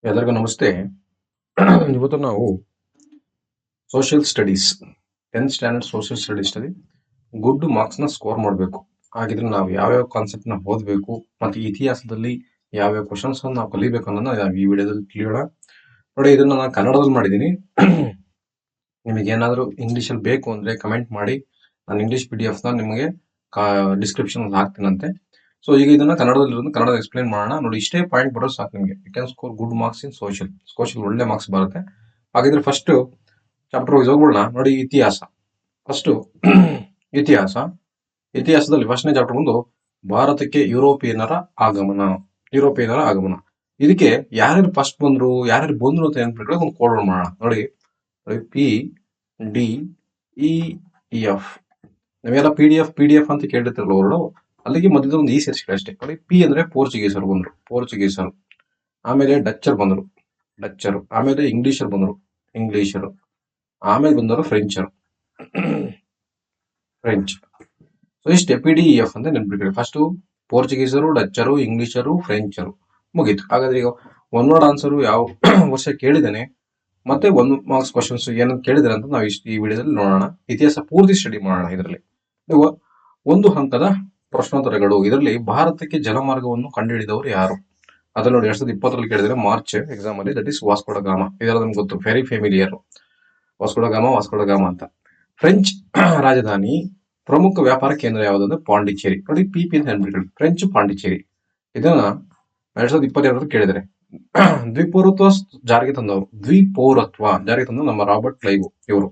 ಎಲ್ಲರಿಗೂ ನಮಸ್ತೆ. ಇವತ್ತು ನಾವು social studies 10th standard social ಸ್ಟಡೀಸ್ನಲ್ಲಿ ಗುಡ್ ಮಾರ್ಕ್ಸ್ನ ಸ್ಕೋರ್ ಮಾಡಬೇಕು. ಹಾಗಿದ್ರೆ ನಾವು ಯಾವ್ಯಾವ ಕಾನ್ಸೆಪ್ಟ್ನ ಓದಬೇಕು ಮತ್ತು ಇತಿಹಾಸದಲ್ಲಿ ಯಾವ್ಯಾವ ಕ್ವಶನ್ಸ್ ನಾವು ಕಲಿಬೇಕು ಅನ್ನೋದನ್ನ ನಾವು ಈ ವಿಡಿಯೋದಲ್ಲಿ ತಿಳಿಯೋಣ. ನೋಡಿ, ಇದನ್ನ ನಾನು ಕನ್ನಡದಲ್ಲಿ ಮಾಡಿದ್ದೀನಿ. ನಿಮಗೆ ಏನಾದರೂ ಇಂಗ್ಲೀಷಲ್ಲಿ ಬೇಕು ಅಂದರೆ ಕಮೆಂಟ್ ಮಾಡಿ. ನಾನು ಇಂಗ್ಲೀಷ್ PDF ನಿಮಗೆ ಡಿಸ್ಕ್ರಿಪ್ಷನ್ ಹಾಕ್ತೀನಂತೆ. ಸೊ ಈಗ ಇದನ್ನ ಕನ್ನಡದಲ್ಲಿ ಕನ್ನಡ ಎಕ್ಸ್ಪ್ಲೈನ್ ಮಾಡೋಣ. ನೋಡಿ, ಇಷ್ಟೇ ಪಾಯಿಂಟ್ ಬರೋದು ಸಾಕು ನಿಮಗೆ. You can score good marks in social ಒಳ್ಳೆ ಮಾರ್ಕ್ಸ್ ಬರುತ್ತೆ. ಹಾಗಿದ್ರೆ ಫಸ್ಟ್ ಚಾಪ್ಟರ್ ವೈಸ್ ಹೋಗೋಣ. ನೋಡಿ, ಇತಿಹಾಸ ಫಸ್ಟ್. ಇತಿಹಾಸದಲ್ಲಿ ಫಸ್ಟ್ನೇ ಚಾಪ್ಟರ್ ಬಂದು ಭಾರತಕ್ಕೆ ಯುರೋಪಿಯನ್ನರ ಆಗಮನ. ಇದಕ್ಕೆ ಯಾರ್ಯಾರು ಫಸ್ಟ್ ಬಂದ್ರು ಅಂತ ನೆನ್ಪಿಟ್ರೆ ಒಂದು ಕೋಡ್ ಮಾಡೋಣ. ನೋಡಿ, PDEF. ನಾವೆಲ್ಲ PDF ಅಂತ ಕೇಳಿರ್ತಿರಲ್ಲ ಅವರು, ಅಲ್ಲಿಗೆ ಮೊದಲು ಒಂದು ಸೇರಿಸಿದ್ರೆ ಅಷ್ಟೇ. ನೋಡಿ, ಪಿ ಅಂದ್ರೆ ಪೋರ್ಚುಗೀಸರು. ಆಮೇಲೆ ಡಚ್ಚರ್ ಬಂದರು, ಆಮೇಲೆ ಇಂಗ್ಲಿಷರು. ಆಮೇಲೆ ಬಂದವರು ಫ್ರೆಂಚ್. ಸೊ ಇಷ್ಟೇ PDEF ಅಂತ ನೆನ್ಪಿಟ್ಕೊಳ್ಳಿ. ಫಸ್ಟ್ ಪೋರ್ಚುಗೀಸರು, ಡಚ್ಚರು, ಇಂಗ್ಲಿಷರು, ಫ್ರೆಂಚರು, ಮುಗೀತು. ಹಾಗಾದ್ರೆ ಈಗ ಒನ್ ವರ್ಡ್ ಆನ್ಸರ್ ಯಾವ ವರ್ಷ ಕೇಳಿದ್ದೇನೆ ಮತ್ತೆ 1 ಮಾರ್ಕ್ಸ್ ಕ್ವಶನ್ಸ್ ಏನಂತ ಕೇಳಿದ್ರೆ ಅಂತ ನಾವು ಈ ವಿಡಿಯೋದಲ್ಲಿ ನೋಡೋಣ. ಇತಿಹಾಸ ಪೂರ್ತಿ ಸ್ಟಡಿ ಮಾಡೋಣ. ಇದರಲ್ಲಿ ಒಂದು ಹಂತದ ಪ್ರಶ್ನೋತ್ತರಗಳು. ಇದರಲ್ಲಿ ಭಾರತಕ್ಕೆ ಜಲಮಾರ್ಗವನ್ನು ಕಂಡುಹಿಡಿದವರು ಯಾರು? ಅದನ್ನು ನೋಡಿ, 2020 ಕೇಳಿದ್ರೆ ಮಾರ್ಚ್ ಎಕ್ಸಾಮ್ ಅಲ್ಲಿ. ದಟ್ ಇಸ್ ವಾಸ್ಕೋ ಡ ಗಾಮಾ. ಇದೆಲ್ಲ ನಮ್ಗೆ ಗೊತ್ತು, ವೆರಿ ಫೆಮಿಲಿಯರ್. ವಾಸ್ಕೋ ಡ ಗಾಮಾ ಅಂತ. ಫ್ರೆಂಚ್ ರಾಜಧಾನಿ ಪ್ರಮುಖ ವ್ಯಾಪಾರ ಕೇಂದ್ರ ಯಾವುದಂದ್ರೆ ಪಾಂಡಿಚೇರಿ. ನೋಡಿ, PP ಅಂತ ನೆನ್ಪಿಟ್ಕೊಳ್ಳಿ, ಫ್ರೆಂಚ್ ಪಾಂಡಿಚೇರಿ. ಇದನ್ನ 2022 ಕೇಳಿದರೆ ದ್ವಿಪೌರತ್ವ ಜಾರಿಗೆ ತಂದವರು ನಮ್ಮ ರಾಬರ್ಟ್ ಕ್ಲೈವ್ ಇವರು.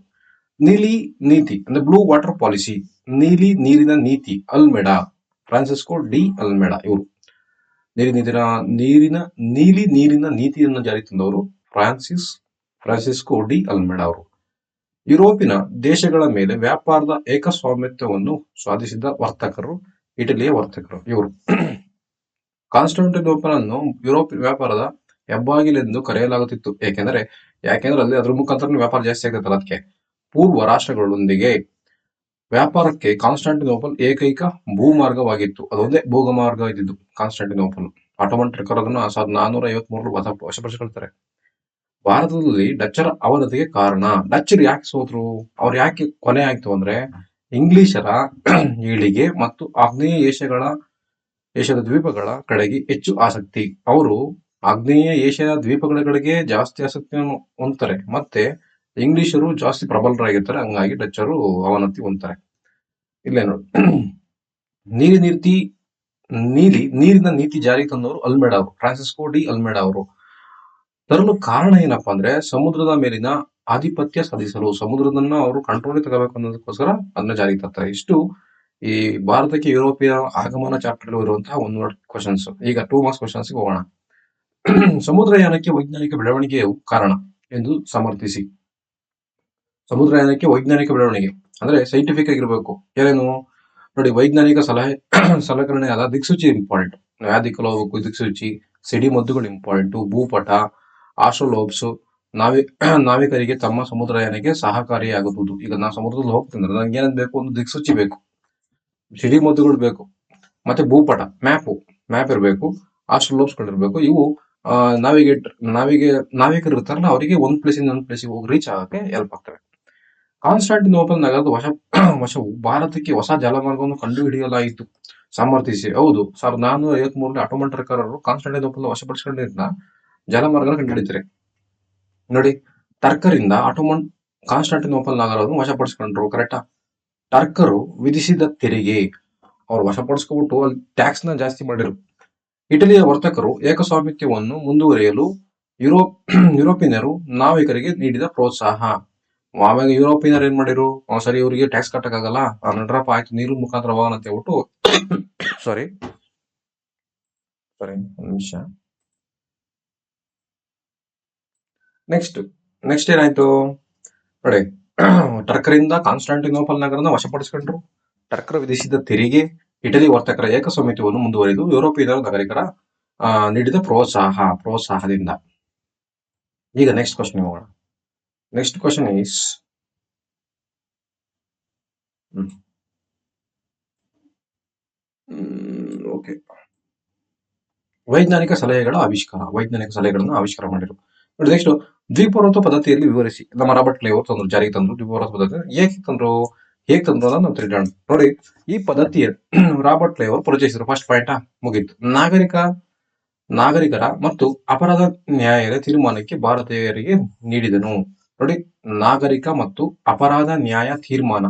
ನೀಲಿ ನೀತಿ ಅಂದ್ರೆ ಬ್ಲೂ ವಾಟರ್ ಪಾಲಿಸಿ, ನೀಲಿ ನೀರಿನ ನೀತಿ ಅಲ್ಮೆಡಾ, ಫ್ರಾನ್ಸಿಸ್ಕೋ ಡಿ ಅಲ್ಮೆಡಾ ಇವರು. ನೀಲಿ ನೀರಿನ ನೀತಿಯನ್ನು ಜಾರಿಗೆ ತಂದವರು ಫ್ರಾನ್ಸಿಸ್ಕೋ ಡಿ ಅಲ್ಮೆಡಾ ಅವರು. ಯುರೋಪಿನ ದೇಶಗಳ ಮೇಲೆ ವ್ಯಾಪಾರದ ಏಕಸ್ವಾಮ್ಯತ್ವವನ್ನು ಸಾಧಿಸಿದ ವರ್ತಕರು ಇಟಲಿಯ ವರ್ತಕರು ಇವರು. ಕಾನ್ಸ್ಟಾಂಟಿನೋಪಲ್ ಅನ್ನು ಯುರೋಪ್ ವ್ಯಾಪಾರದ ಹೆಬ್ಬಾಗಿಲೆಂದು ಕರೆಯಲಾಗುತ್ತಿತ್ತು. ಯಾಕೆಂದ್ರೆ ಅಲ್ಲಿ ಅದ್ರ ಮುಖಾಂತರ ವ್ಯಾಪಾರ ಜಾಸ್ತಿ ಆಗ್ತೈತಲ್ಲ, ಅದಕ್ಕೆ. ಪೂರ್ವ ರಾಷ್ಟ್ರಗಳೊಂದಿಗೆ ವ್ಯಾಪಾರಕ್ಕೆ ಕಾನ್ಸ್ಟಾಂಟಿನೋಪಲ್ ಏಕೈಕ ಭೂಮಾರ್ಗವಾಗಿತ್ತು. ಅದೊಂದೇ ಭೂಮಾರ್ಗ ಇದ್ದಿದ್ದು ಕಾನ್ಸ್ಟಾಂಟಿನೋಪಲ್. ಆಟೋಮನ್ ಟರ್ಕರ್ ಅದನ್ನ 1453 ವಶಪಡಿಸಿಕೊಳ್ತಾರೆ. ಭಾರತದಲ್ಲಿ ಡಚ್ಚರ ಅವನತಿಗೆ ಕಾರಣ. ಡಚ್ಚರು ಯಾಕೆ ಸೋತರು, ಅವ್ರು ಯಾಕೆ ಕೊನೆ ಆಯ್ತು ಅಂದ್ರೆ ಇಂಗ್ಲಿಷರ ಏಳಿಗೆ ಮತ್ತು ಆಗ್ನೇಯ ಏಷ್ಯಾದ ದ್ವೀಪಗಳ ಕಡೆಗೆ ಹೆಚ್ಚು ಆಸಕ್ತಿ. ಅವರು ಆಗ್ನೇಯ ಏಷ್ಯಾದ ದ್ವೀಪಗಳ ಕಡೆಗೆ ಜಾಸ್ತಿ ಆಸಕ್ತಿಯನ್ನು ಹೊಂದ್ತಾರೆ. ಮತ್ತೆ ಇಂಗ್ಲಿಷರು ಜಾಸ್ತಿ ಪ್ರಬಲರಾಗಿರ್ತಾರೆ. ಹಂಗಾಗಿ ಡಚ್ಚರು ಅವನತಿ ಹೊಂದ್ತಾರೆ. ಇಲ್ಲೇ ನೋಡಿ, ನೀರಿನ ನೀತಿ ಜಾರಿಗೆ ತಂದವರು ಅಲ್ಮೆಡಾ ಅವರು, ಫ್ರಾನ್ಸಿಸ್ಕೋ ಡಿ ಅಲ್ಮೆಡಾ ಅವರು. ತರಲು ಕಾರಣ ಏನಪ್ಪಾ ಅಂದ್ರೆ ಸಮುದ್ರದ ಮೇಲಿನ ಆಧಿಪತ್ಯ ಸಾಧಿಸಲು, ಸಮುದ್ರದನ್ನ ಅವರು ಕಂಟ್ರೋಲ್ ತಗೋಬೇಕು ಅನ್ನೋದಕ್ಕೋಸ್ಕರ ಅದನ್ನ ಜಾರಿಗೆ ತರ್ತಾರೆ. ಇಷ್ಟು ಈ ಭಾರತಕ್ಕೆ ಯುರೋಪಿಯ ಆಗಮನ ಚಾಪ್ಟರ್ ಇರುವಂತಹ 1 ವರ್ಡ್ ಕ್ವಶನ್ಸ್. ಈಗ 2 ಮಾರ್ಕ್ಸ್ ಕ್ವಶನ್ಸ್ ಹೋಗೋಣ. ಸಮುದ್ರಯಾನಕ್ಕೆ ವೈಜ್ಞಾನಿಕ ಬೆಳವಣಿಗೆಯು ಕಾರಣ ಎಂದು ಸಮರ್ಥಿಸಿ. ಸಮುದ್ರಯಾನಕ್ಕೆ ವೈಜ್ಞಾನಿಕ ಬೆಳವಣಿಗೆ ಅಂದ್ರೆ ಸೈಂಟಿಫಿಕ್ ಆಗಿರ್ಬೇಕು. ಏನೇನು ನೋಡಿ, ವೈಜ್ಞಾನಿಕ ಸಲಕರಣೆಯಾದ ದಿಕ್ಸೂಚಿ ಇಂಪಾರ್ಟೆಂಟ್. ಯಾವ ದಿಕ್ಕಲ್ಲಿ ಹೋಗ್ಬೇಕು ದಿಕ್ಸೂಚಿ, ಸಿಡಿಮದ್ದುಗಳು ಇಂಪಾರ್ಟೆಂಟ್, ಭೂಪಟ, ಆಸ್ಟ್ರೋಲೋಬ್ಸ್, ನಾವಿಕರಿಗೆ ತಮ್ಮ ಸಮುದ್ರಯಾನಕ್ಕೆ ಸಹಕಾರಿಯಾಗಬಹುದು. ಈಗ ನಾ ಸಮುದ್ರದಲ್ಲಿ ಹೋಗ್ತೀನಿ ಅಂದ್ರೆ ನಂಗೆ ಏನಂತ ಬೇಕು, ಒಂದು ದಿಕ್ಸೂಚಿ ಬೇಕು, ಸಿಡಿಮದ್ದುಗಳು ಬೇಕು, ಮತ್ತೆ ಭೂಪಟ ಮ್ಯಾಪ್ ಇರಬೇಕು, ಆಸ್ಟ್ರೋಲೋಬ್ಸ್ಗಳಿರ್ಬೇಕು. ಇವು ನಾವಿಕರು ಇರ್ತಾರಲ್ಲ, ಅವರಿಗೆ ಒಂದ್ ಪ್ಲೇಸಿಂದ ಒಂದ್ ಪ್ಲೇಸಿಗೆ ಹೋಗಿ ರೀಚ್ ಆಗಕ್ಕೆ ಹೆಲ್ಪ್ ಆಗ್ತವೆ. ಕಾನ್ಸ್ಟಾಂಟಿನೋಪಲ್ ನಗರದ ವಶವು ಭಾರತಕ್ಕೆ ಹೊಸ ಜಲಮಾರ್ಗವನ್ನು ಕಂಡುಹಿಡಿಯಲಾಯಿತು. ಸಮರ್ಥಿಸಿ. ಹೌದು, 1453 ಆಟೋಮನ್ ಟರ್ಕರರು ಕಾನ್ಸ್ಟಾಂಟಿನೋಪಲ್ ವಶಪಡಿಸಿಕೊಂಡಿದ್ದ ಜಲಮಾರ್ಗ ಕಂಡುಹಿಡಿತಾರೆ. ನೋಡಿ, ಟರ್ಕರಿಂದ ಆಟೋಮನ್ ಕಾನ್ಸ್ಟಾಂಟಿನೋಪಲ್ ನಗರವನ್ನು ವಶಪಡಿಸಿಕೊಂಡ್ರು. ಕರೆಕ್ಟಾ? ಟರ್ಕರು ವಿಧಿಸಿದ ತೆರಿಗೆ ಅವ್ರು ವಶಪಡಿಸ್ಕೊಬಿಟ್ಟು ಅಲ್ಲಿ ಟ್ಯಾಕ್ಸ್ ನ ಜಾಸ್ತಿ ಮಾಡಿರು. ಇಟಲಿಯ ವರ್ತಕರು ಏಕಸ್ವಾಮಿತ್ವವನ್ನು ಮುಂದುವರಿಯಲು ಯುರೋಪಿಯನ್ನರು ನಾವಿಕರಿಗೆ ನೀಡಿದ ಪ್ರೋತ್ಸಾಹ. ಆವಾಗ ಯುರೋಪಿಯನ್ನರು ಏನ್ ಮಾಡಿರು, ಸರಿ ಇವರಿಗೆ ಟ್ಯಾಕ್ಸ್ ಕಟ್ಟಕ್ಕಾಗಲ್ಲ, ನಡ್ರಪ್ಪ ಆಯ್ತು ನೀರು ಮುಖಾಂತರ ಹೋಗೋಣ ಅಂತ ಹೇಳ್ಬಿಟ್ಟು ಸಾರಿ ಒಂದ್ ನಿಮಿಷ. ನೆಕ್ಸ್ಟ್ ಏನಾಯ್ತು ನೋಡಿ, ಟರ್ಕರಿಂದ ಕಾನ್ಸ್ಟಾಂಟಿನೋಪಲ್ ನಗರನ ವಶಪಡಿಸಿಕೊಂಡ್ರು. ಟರ್ಕರ್ ವಿಧಿಸಿದ ತೆರಿಗೆ ಇಟಲಿ ವರ್ತಕರ ಏಕಸ್ವಾಮಿತ್ವವನ್ನು ಮುಂದುವರಿದು ಯುರೋಪಿಯನ್ನರ ನಾಗರಿಕರ ನೀಡಿದ ಪ್ರೋತ್ಸಾಹದಿಂದ. ಈಗ ನೆಕ್ಸ್ಟ್ ಕ್ವಶನ್ ಹೋಗೋಣ. ನೆಕ್ಸ್ಟ್ ಕ್ವಶನ್ ಈಸ್ ಓಕೆ, ವೈಜ್ಞಾನಿಕ ಸಲಹೆಗಳನ್ನು ಆವಿಷ್ಕಾರ ಮಾಡಿದ್ರು. ನೋಡಿ ನೆಕ್ಸ್ಟ್, ದ್ವಿಪುರೋಕ್ತ ಪದ್ಧತಿಯಲ್ಲಿ ವಿವರಿಸಿ. ನಮ್ಮ ರಾಬರ್ಟ್ ಕ್ಲೇವರ್ ತಂದ್ರು, ಜಾರಿಗೆ ತಂದ್ರು ದ್ವಿಪುರೋಕ್ತ ಪದ್ಧತಿ. ಹೇಗೆ ತಂದ್ರು ಅನ್ನೋದು ನಾವು ತಿಳಿಯೋಣ. ನೋಡಿ, ಈ ಪದ್ಧತಿಯ ರಾಬರ್ಟ್ ಕ್ಲೇವರ್ ಪರಿಚಯಿಸಿದ್ರು. ಫಸ್ಟ್ ಪಾಯಿಂಟ್ ಮುಗೀತು. ನಾಗರಿಕರ ಮತ್ತು ಅಪರಾಧ ನ್ಯಾಯದ ತೀರ್ಮಾನಕ್ಕೆ ಭಾರತೀಯರಿಗೆ ನೀಡಿದನು. ನೋಡಿ, ನಾಗರಿಕ ಮತ್ತು ಅಪರಾಧ ನ್ಯಾಯ ತೀರ್ಮಾನ,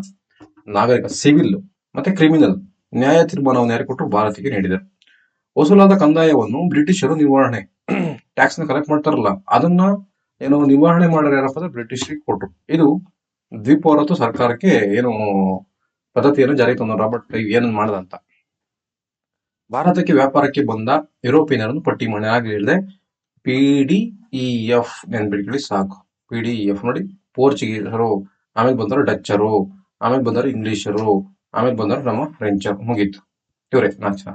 ನಾಗರಿಕ ಸಿವಿಲ್ ಮತ್ತೆ ಕ್ರಿಮಿನಲ್ ನ್ಯಾಯ ತೀರ್ಮಾನವನ್ನು ಯಾರು ಕೊಟ್ಟರು? ಭಾರತೀಯರಿಗೆ ನೀಡಿದರು. ವಸೂಲಾದ ಕಂದಾಯವನ್ನು ಬ್ರಿಟಿಷರು ನಿರ್ವಹಣೆ, ಟ್ಯಾಕ್ಸ್ ನ ಕಲೆಕ್ಟ್ ಮಾಡ್ತಾರಲ್ಲ, ಅದನ್ನ ನಿರ್ವಹಣೆ ಮಾಡೋರು ಯಾರಪ್ಪ ಅಂದ್ರೆ ಬ್ರಿಟಿಷರಿಗೆ ಕೊಟ್ರು. ಇದು ದ್ವಿಪೌರತ್ವ ಸರ್ಕಾರಕ್ಕೆ ಪದ್ಧತಿಯನ್ನು ಜಾರಿಗೆ ತಂದ ರಾಬರ್ಟ್ ಕ್ಲೈವ್ ಏನನ್ನು ಮಾಡ್ದ ಅಂತ. ಭಾರತಕ್ಕೆ ವ್ಯಾಪಾರಕ್ಕೆ ಬಂದ ಯುರೋಪಿಯನರನ್ನು ಪಟ್ಟಿ ಮಾಡಿ ಹೇಳಿದೆ. PDEF ನೆನ್ಬಿಟ್ಕೊಳ್ಳಿ ಸಾಕು. PDEF ನೋಡಿ, ಪೋರ್ಚುಗೀಸರು, ಆಮೇಲೆ ಬಂದರು ಡಚ್ಚರು, ಆಮೇಲೆ ಬಂದರು ಇಂಗ್ಲಿಷರು, ಆಮೇಲೆ ಬಂದರು ನಮ್ಮ ಫ್ರೆಂಚರು. ಮುಗೀತು, ಇವರೇ 4 ಜನ.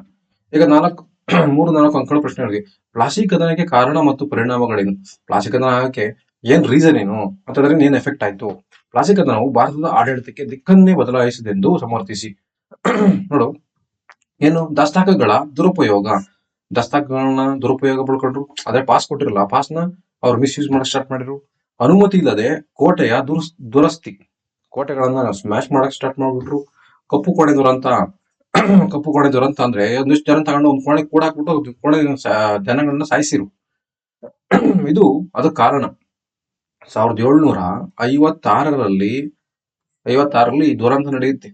ಈಗ 3-4 ಅಂಕಗಳ ಪ್ರಶ್ನೆಗಳಿಗೆ ಪ್ಲಾಸ್ಟಿಕ್ ಕದನಕ್ಕೆ ಕಾರಣ ಮತ್ತು ಪರಿಣಾಮಗಳೇನು? ಪ್ಲಾಸ್ಟಿಕ್ ಕದನ ಆಗಕ್ಕೆ ಏನ್ ರೀಸನ್ ಏನು ಮತ್ತು ಅದರಿಂದ ಏನ್ ಎಫೆಕ್ಟ್ ಆಯ್ತು? ಪ್ಲಾಸ್ಟಿಕ್ ಕದನವು ಭಾರತದ ಆಡಳಿತಕ್ಕೆ ದಿಕ್ಕನ್ನೇ ಬದಲಾಯಿಸಿದೆಂದು ಸಮರ್ಥಿಸಿ. ನೋಡು, ದಸ್ತಾಕಗಳ ದಸ್ತಾಕಗಳನ್ನ ದುರುಪಯೋಗ ಪಡ್ಕೊಂಡ್ರು. ಅದೇ ಪಾಸ್ ಕೊಟ್ಟಿರಲ್ಲ, ಆ ಪಾಸ್ನ ಅವ್ರು ಮಿಸ್ಯೂಸ್ ಮಾಡಕ್ ಸ್ಟಾರ್ಟ್ ಮಾಡಿದ್ರು. ಅನುಮತಿ ಇಲ್ಲದೆ ಕೋಟೆಯ ದುರಸ್ತಿ, ಕೋಟೆಗಳನ್ನ ಸ್ಮ್ಯಾಶ್ ಮಾಡಕ್ ಸ್ಟಾರ್ಟ್ ಮಾಡ್ಬಿಟ್ರು. ಕಪ್ಪು ಕೋಣೆ ದುರಂತ ಅಂದ್ರೆ ಒಂದಿಷ್ಟು ಜನ ತಗೊಂಡು ಒಂದು ಕೋಣೆ ಕೂಡಾಕ್ಬಿಟ್ಟು ಕೋಣೆ ಜನಗಳನ್ನ ಸಾಯಿಸಿರು. ಇದು ಅದು ಕಾರಣ. 1756ರಲ್ಲಿ ಈ ದುರಂತ ನಡೆಯುತ್ತೆ.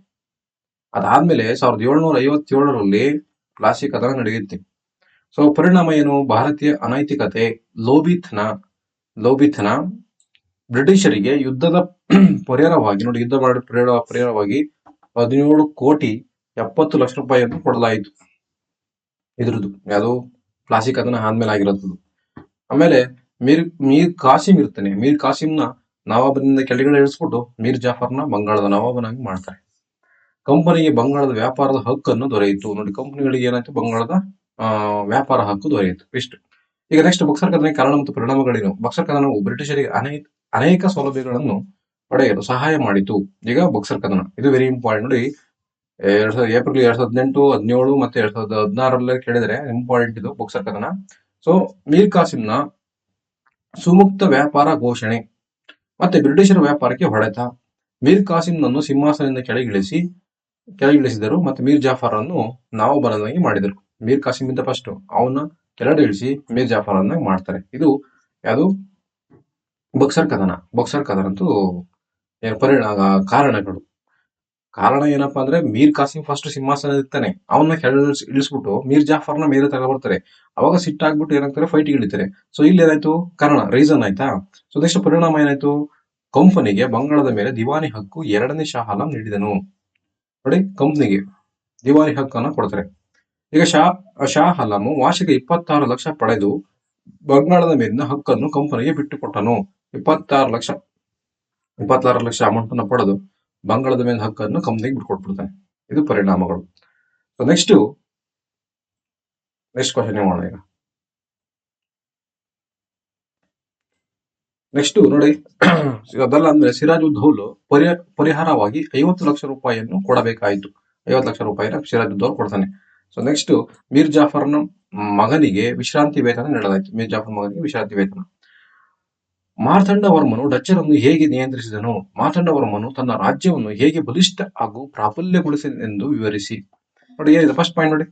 ಅದಾದ್ಮೇಲೆ 1757ರಲ್ಲಿ ಪ್ಲಾಸ್ಟಿಕ್ ಕದನ ನಡೆಯುತ್ತೆ. ಸೊ ಪರಿಣಾಮ ಏನು? ಭಾರತೀಯ ಅನೈತಿಕತೆ, ಲೋಭಿತನ ಬ್ರಿಟಿಷರಿಗೆ ಯುದ್ಧದ ಪರಿಹಾರವಾಗಿ 17,70,70,00,000 ಕೊಡಲಾಯಿತು. ಇದ್ರದ್ದು ಯಾವುದು ಪ್ಲಾಸ್ಟಿಕ್ ಕದನ ಆದ್ಮೇಲೆ ಆಗಿರೋದು. ಆಮೇಲೆ ಮೀರ್ ಕಾಸಿಂ ಇರ್ತಾನೆ. ಮೀರ್ ಕಾಸಿಂನ ನವಾಬನಿಂದ ಕೆಳಗಡೆ ಇಳಿಸ್ಬಿಟ್ಟು ಮೀರ್ ಜಾಫರ್ನ ಬಂಗಾಳದ ನವಾಬನಾಗಿ ಮಾಡ್ತಾರೆ. ಕಂಪನಿಗೆ ಬಂಗಾಳದ ವ್ಯಾಪಾರದ ಹಕ್ಕನ್ನು ದೊರೆಯಿತು. ನೋಡಿ, ಕಂಪನಿಗಳಿಗೆ ಏನಾಯ್ತು? ಬಂಗಾಳದ ವ್ಯಾಪಾರ ಹಕ್ಕು ದೊರೆಯಿತು. ಇಷ್ಟು. ಈಗ ನೆಕ್ಸ್ಟ್, ಬಕ್ಸರ್ ಕದನಕ್ಕೆ ಕಾರಣ ಮತ್ತು ಪರಿಣಾಮಗಳೇನು? ಬಕ್ಸರ್ ಕದನವು ಬ್ರಿಟಿಷರಿಗೆ ಅನೇಕ ಸೌಲಭ್ಯಗಳನ್ನು ಪಡೆಯಲು ಸಹಾಯ ಮಾಡಿತು. ಈಗ ಬಕ್ಸರ್ ಕದನ ಇದು ವೆರಿ ಇಂಪಾರ್ಟೆಂಟ್. ನೋಡಿ, ಏಪ್ರಿಲ್ 2018, 17 ಮತ್ತೆ 2016 ಕೇಳಿದ್ರೆ ಇಂಪಾರ್ಟೆಂಟ್ ಇದು ಬಕ್ಸರ್ ಕದನ. ಸೊ ಮೀರ್ ಕಾಸಿಂನ ಸುಮುಕ್ತ ವ್ಯಾಪಾರ ಘೋಷಣೆ ಮತ್ತೆ ಬ್ರಿಟಿಷರ ವ್ಯಾಪಾರಕ್ಕೆ ಹೊಡೆತ. ಮೀರ್ ಕಾಸಿಂನನ್ನು ಸಿಂಹಾಸನದಿಂದ ಕೆಳಗಿಳಿಸಿದರು ಮತ್ತೆ ಮೀರ್ ಜಾಫರ್ ಅನ್ನು ನವಾಬನಾಗಿ ಮಾಡಿದರು. ಮೀರ್ ಕಾಸಿಂ ಇಂದ ಫಸ್ಟ್ ಅವನ್ನ ಕೆಳಗಡೆ ಇಳಿಸಿ ಮೀರ್ ಜಾಫರ್ ಅನ್ನಾಗಿ ಮಾಡ್ತಾರೆ. ಇದು ಯಾವುದು? ಬಕ್ಸರ್ ಕದನ ಅಂತೂ ಕಾರಣ ಏನಪ್ಪಾ ಅಂದ್ರೆ, ಮೀರ್ ಕಾಸಿಂ ಫಸ್ಟ್ ಸಿಂಹಾಸನ ಇರ್ತಾನೆ, ಅವನ್ನ ಕೆಳಗೆ ಇಳಿಸ್ಬಿಟ್ಟು ಮೀರ್ ಜಾಫರ್ನ ಮೇಲೆ ತಗೊಬರ್ತಾರೆ. ಅವಾಗ ಸಿಟ್ಟಾಗ್ಬಿಟ್ಟು ಏನಾಗ್ತಾರೆ? ಫೈಟ್ ಇಳಿತಾರೆ. ಸೊ ಇಲ್ಲಿ ಏನಾಯ್ತು? ಕಾರಣ, ರೀಸನ್ ಆಯ್ತಾ? ಸೊ ನೆಕ್ಸ್ಟ್ ಪರಿಣಾಮ ಏನಾಯ್ತು? ಕಂಪನಿಗೆ ಬಂಗಾಳದ ಮೇಲೆ ದಿವಾನಿ ಹಕ್ಕು 2ನೇ ಶಾ ಆಲಂ ನೀಡಿದನು. ನೋಡಿ, ಕಂಪನಿಗೆ ದಿವಾನಿ ಹಕ್ಕನ್ನು ಕೊಡ್ತಾರೆ. ಈಗ ಶಾ ಆಲಂ ವಾರ್ಷಿಕ 26 ಲಕ್ಷ ಪಡೆದು ಬಂಗಾಳದ ಮೇಲಿನ ಹಕ್ಕನ್ನು ಕಂಪನಿಗೆ ಬಿಟ್ಟುಕೊಟ್ಟನು. 26 ಲಕ್ಷ ಅಮೌಂಟ್ ಅನ್ನು ಪಡೆದು ಬಂಗಾಳದ ಮೇಲಿನ ಹಕ್ಕನ್ನು ಕಂಪನಿಗೆ ಬಿಟ್ಟುಕೊಟ್ಬಿಡ್ತಾನೆ. ಇದು ಪರಿಣಾಮಗಳು. ಸೊ ನೆಕ್ಸ್ಟ್ ಕ್ವಶನ್ ಮಾಡೋಣ. ಈಗ ನೆಕ್ಸ್ಟ್ ನೋಡಿ, ಅದಲ್ಲ ಅಂದ್ರೆ ಸಿರಾಜುದ್ದೌಲ ಪರಿಹಾರವಾಗಿ 50 ಲಕ್ಷ ರೂಪಾಯಿಯನ್ನು ಕೊಡಬೇಕಾಯಿತು. 50 ಲಕ್ಷ ರೂಪಾಯಿನ ಸಿರಾಜುದ್ದೌಲ ಕೊಡ್ತಾನೆ. ಸೊ ನೆಕ್ಸ್ಟ್, ಮೀರ್ ಜಾಫರ್ನ ಮಗನಿಗೆ ವಿಶ್ರಾಂತಿ ವೇತನ ನೀಡಲಾಯಿತು. ಮೀರ್ ಜಾಫರ್ ಮಗನಿಗೆ ವಿಶ್ರಾಂತಿ ವೇತನ. ಮಾರ್ತಾಂಡವರ್ಮನು ಡಚ್ಚರನ್ನು ಹೇಗೆ ನಿಯಂತ್ರಿಸಿದನು? ಮಾರ್ತಾಂಡವರ್ಮನು ತನ್ನ ರಾಜ್ಯವನ್ನು ಹೇಗೆ ಬಲಿಷ್ಠ ಹಾಗೂ ಪ್ರಾಬಲ್ಯಗೊಳಿಸಿದೆಂದು ವಿವರಿಸಿ. ನೋಡಿ, ಏನಿದೆ ಫಸ್ಟ್ ಪಾಯಿಂಟ್ ನೋಡಿ,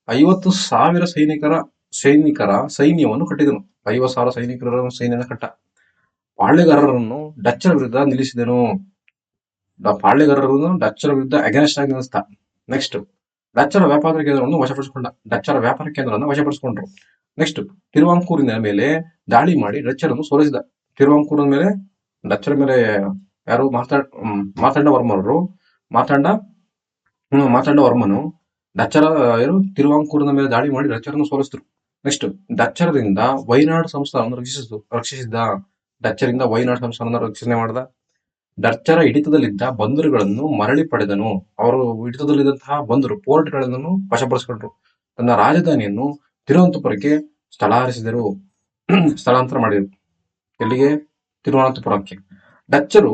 50,000 ಸೈನಿಕರ ಸೈನ್ಯವನ್ನು ಕಟ್ಟಿದನು. 50,000 ಸೈನಿಕರ ಸೈನ್ಯನ ಕಟ್ಟ. ಪಾಳೆಗಾರರನ್ನು ಡಚ್ಚರ ವಿರುದ್ಧ ನಿಲ್ಲಿಸಿದನು. ಪಾಳೆಗಾರರನ್ನು ಡಚ್ಚರ ವಿರುದ್ಧ ಅಗೇನ್ಸ್ಟ್ ಆಗಿ ನಿಲ್ಲಿಸ್ತಾ. ನೆಕ್ಸ್ಟ್, ಡಚ್ಚರ ವ್ಯಾಪಾರ ಕೇಂದ್ರವನ್ನು ವಶಪಡಿಸಿಕೊಂಡ್ರು. ನೆಕ್ಸ್ಟ್, ತಿರುವಾಂಕೂರಿನ ಮೇಲೆ ದಾಳಿ ಮಾಡಿ ಡಚ್ಚರನ್ನು ಸೋಲಿಸಿದ. ತಿರುವಾಂಕೂರಿನ ಮೇಲೆ ಡಚ್ಚರ ಮೇಲೆ ಯಾರು? ಮಾರ್ತಾಂಡವರ್ಮನು ಡಚ್ಚರ ತಿರುವಾಂಕೂರಿನ ಮೇಲೆ ದಾಳಿ ಮಾಡಿ ಡಚ್ಚರನ್ನು ಸೋಲಿಸಿದ್ರು. ನೆಕ್ಸ್ಟ್, ಡಚ್ಚರದಿಂದ ವೈನಾಡ್ ಸಂಸ್ಥಾನವನ್ನು ರಕ್ಷಿಸಿದ. ಡಚ್ಚರಿಂದ ವೈನಾಡ್ ಸಂಸ್ಥಾನವನ್ನು ರಕ್ಷಣೆ ಮಾಡಿದ. ಡಚ್ಚರ ಹಿಡಿತದಲ್ಲಿದ್ದ ಬಂದರುಗಳನ್ನು ಮರಳಿ ಪಡೆದನು. ಅವರು ಹಿಡಿತದಲ್ಲಿದ್ದಂತಹ ಬಂದರು, ಪೋರ್ಟ್ಗಳನ್ನು ವಶಪಡಿಸಿಕೊಂಡ್ರು. ತನ್ನ ರಾಜಧಾನಿಯನ್ನು ತಿರುವನಂತಪುರಕ್ಕೆ ಸ್ಥಳಾಂತರ ಮಾಡಿದರು. ಎಲ್ಲಿಗೆ? ತಿರುವನಂತಪುರಕ್ಕೆ. ಡಚ್ಚರು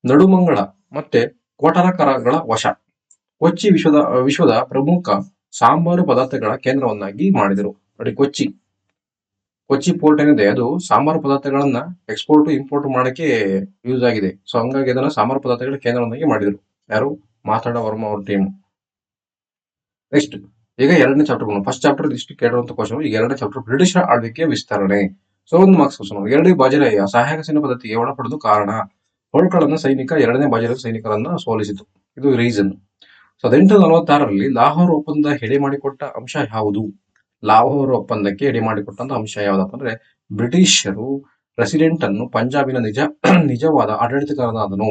ನಡುಮಂಗಳ ಮತ್ತೆ ಕೋಟರಕರಗಳ ವಶ. ಕೊಚ್ಚಿ ವಿಶ್ವದ ಪ್ರಮುಖ ಸಾಂಬಾರು ಪದಾರ್ಥಗಳ ಕೇಂದ್ರವನ್ನಾಗಿ ಮಾಡಿದರು. ನೋಡಿ ಕೊಚ್ಚಿ ಪೋರ್ಟ್ ಏನಿದೆ ಅದು ಸಾಂಬಾರು ಪದಾರ್ಥಗಳನ್ನ ಎಕ್ಸ್ಪೋರ್ಟ್ ಇಂಪೋರ್ಟ್ ಮಾಡಕ್ಕೆ ಯೂಸ್ ಆಗಿದೆ. ಸೊ ಹಂಗಾಗಿ ಅದನ್ನ ಸಾಂಬಾರು ಪದಾರ್ಥಗಳ ಕೇಂದ್ರವನ್ನಾಗಿ ಮಾಡಿದ್ರು. ಯಾರು? ಮಾತಾಡ ವರ್ಮ ಅವ್ರ ಟೀಮ್. ನೆಕ್ಸ್ಟ್ ಈಗ ಎರಡನೇ ಚಾಪ್ಟರ್ ಫಸ್ಟ್ ಚಾಪ್ಟರ್ ಇಷ್ಟು ಕೇಳುವಂತ ಕ್ವಶನ್. ಈಗ ಎರಡನೇ ಚಾಪ್ಟರ್ ಬ್ರಿಟಿಷರ ಆಳ್ವಿಕೆ ವಿಸ್ತರಣೆ. ಸೊ ಒಂದು ಮಾರ್ಕ್ಸ್ ಕ್ವಶನ್. ಎರಡನೇ ಬಾಜಿರಾಯ ಸಹಾಯಕ ಸೈನ್ಯ ಪದ್ಧತಿಗೆ ಒಳಪಡಲು ಕಾರಣ. ಹೋಳ್ಕರನ ಸೈನಿಕ ಎರಡನೇ ಬಾಜಿರಾಯ ಸೈನಿಕರನ್ನ ಸೋಲಿಸಿತು. ಇದು ರೀಸನ್. 1846ರಲ್ಲಿ ಲಾಹೋರ್ ಒಪ್ಪಂದ ಎಡೆ ಮಾಡಿಕೊಟ್ಟ ಅಂಶ ಯಾವುದು? ಲಾಹೋರ್ ಒಪ್ಪಂದಕ್ಕೆ ಎಡೆ ಮಾಡಿಕೊಟ್ಟಂತ ಅಂಶ ಯಾವ್ದಪ್ಪ ಅಂದ್ರೆ ಬ್ರಿಟಿಷರು ರೆಸಿಡೆಂಟ್ ಅನ್ನು ಪಂಜಾಬಿನ ನಿಜವಾದ ಆಡಳಿತಗಾರನಾದನು.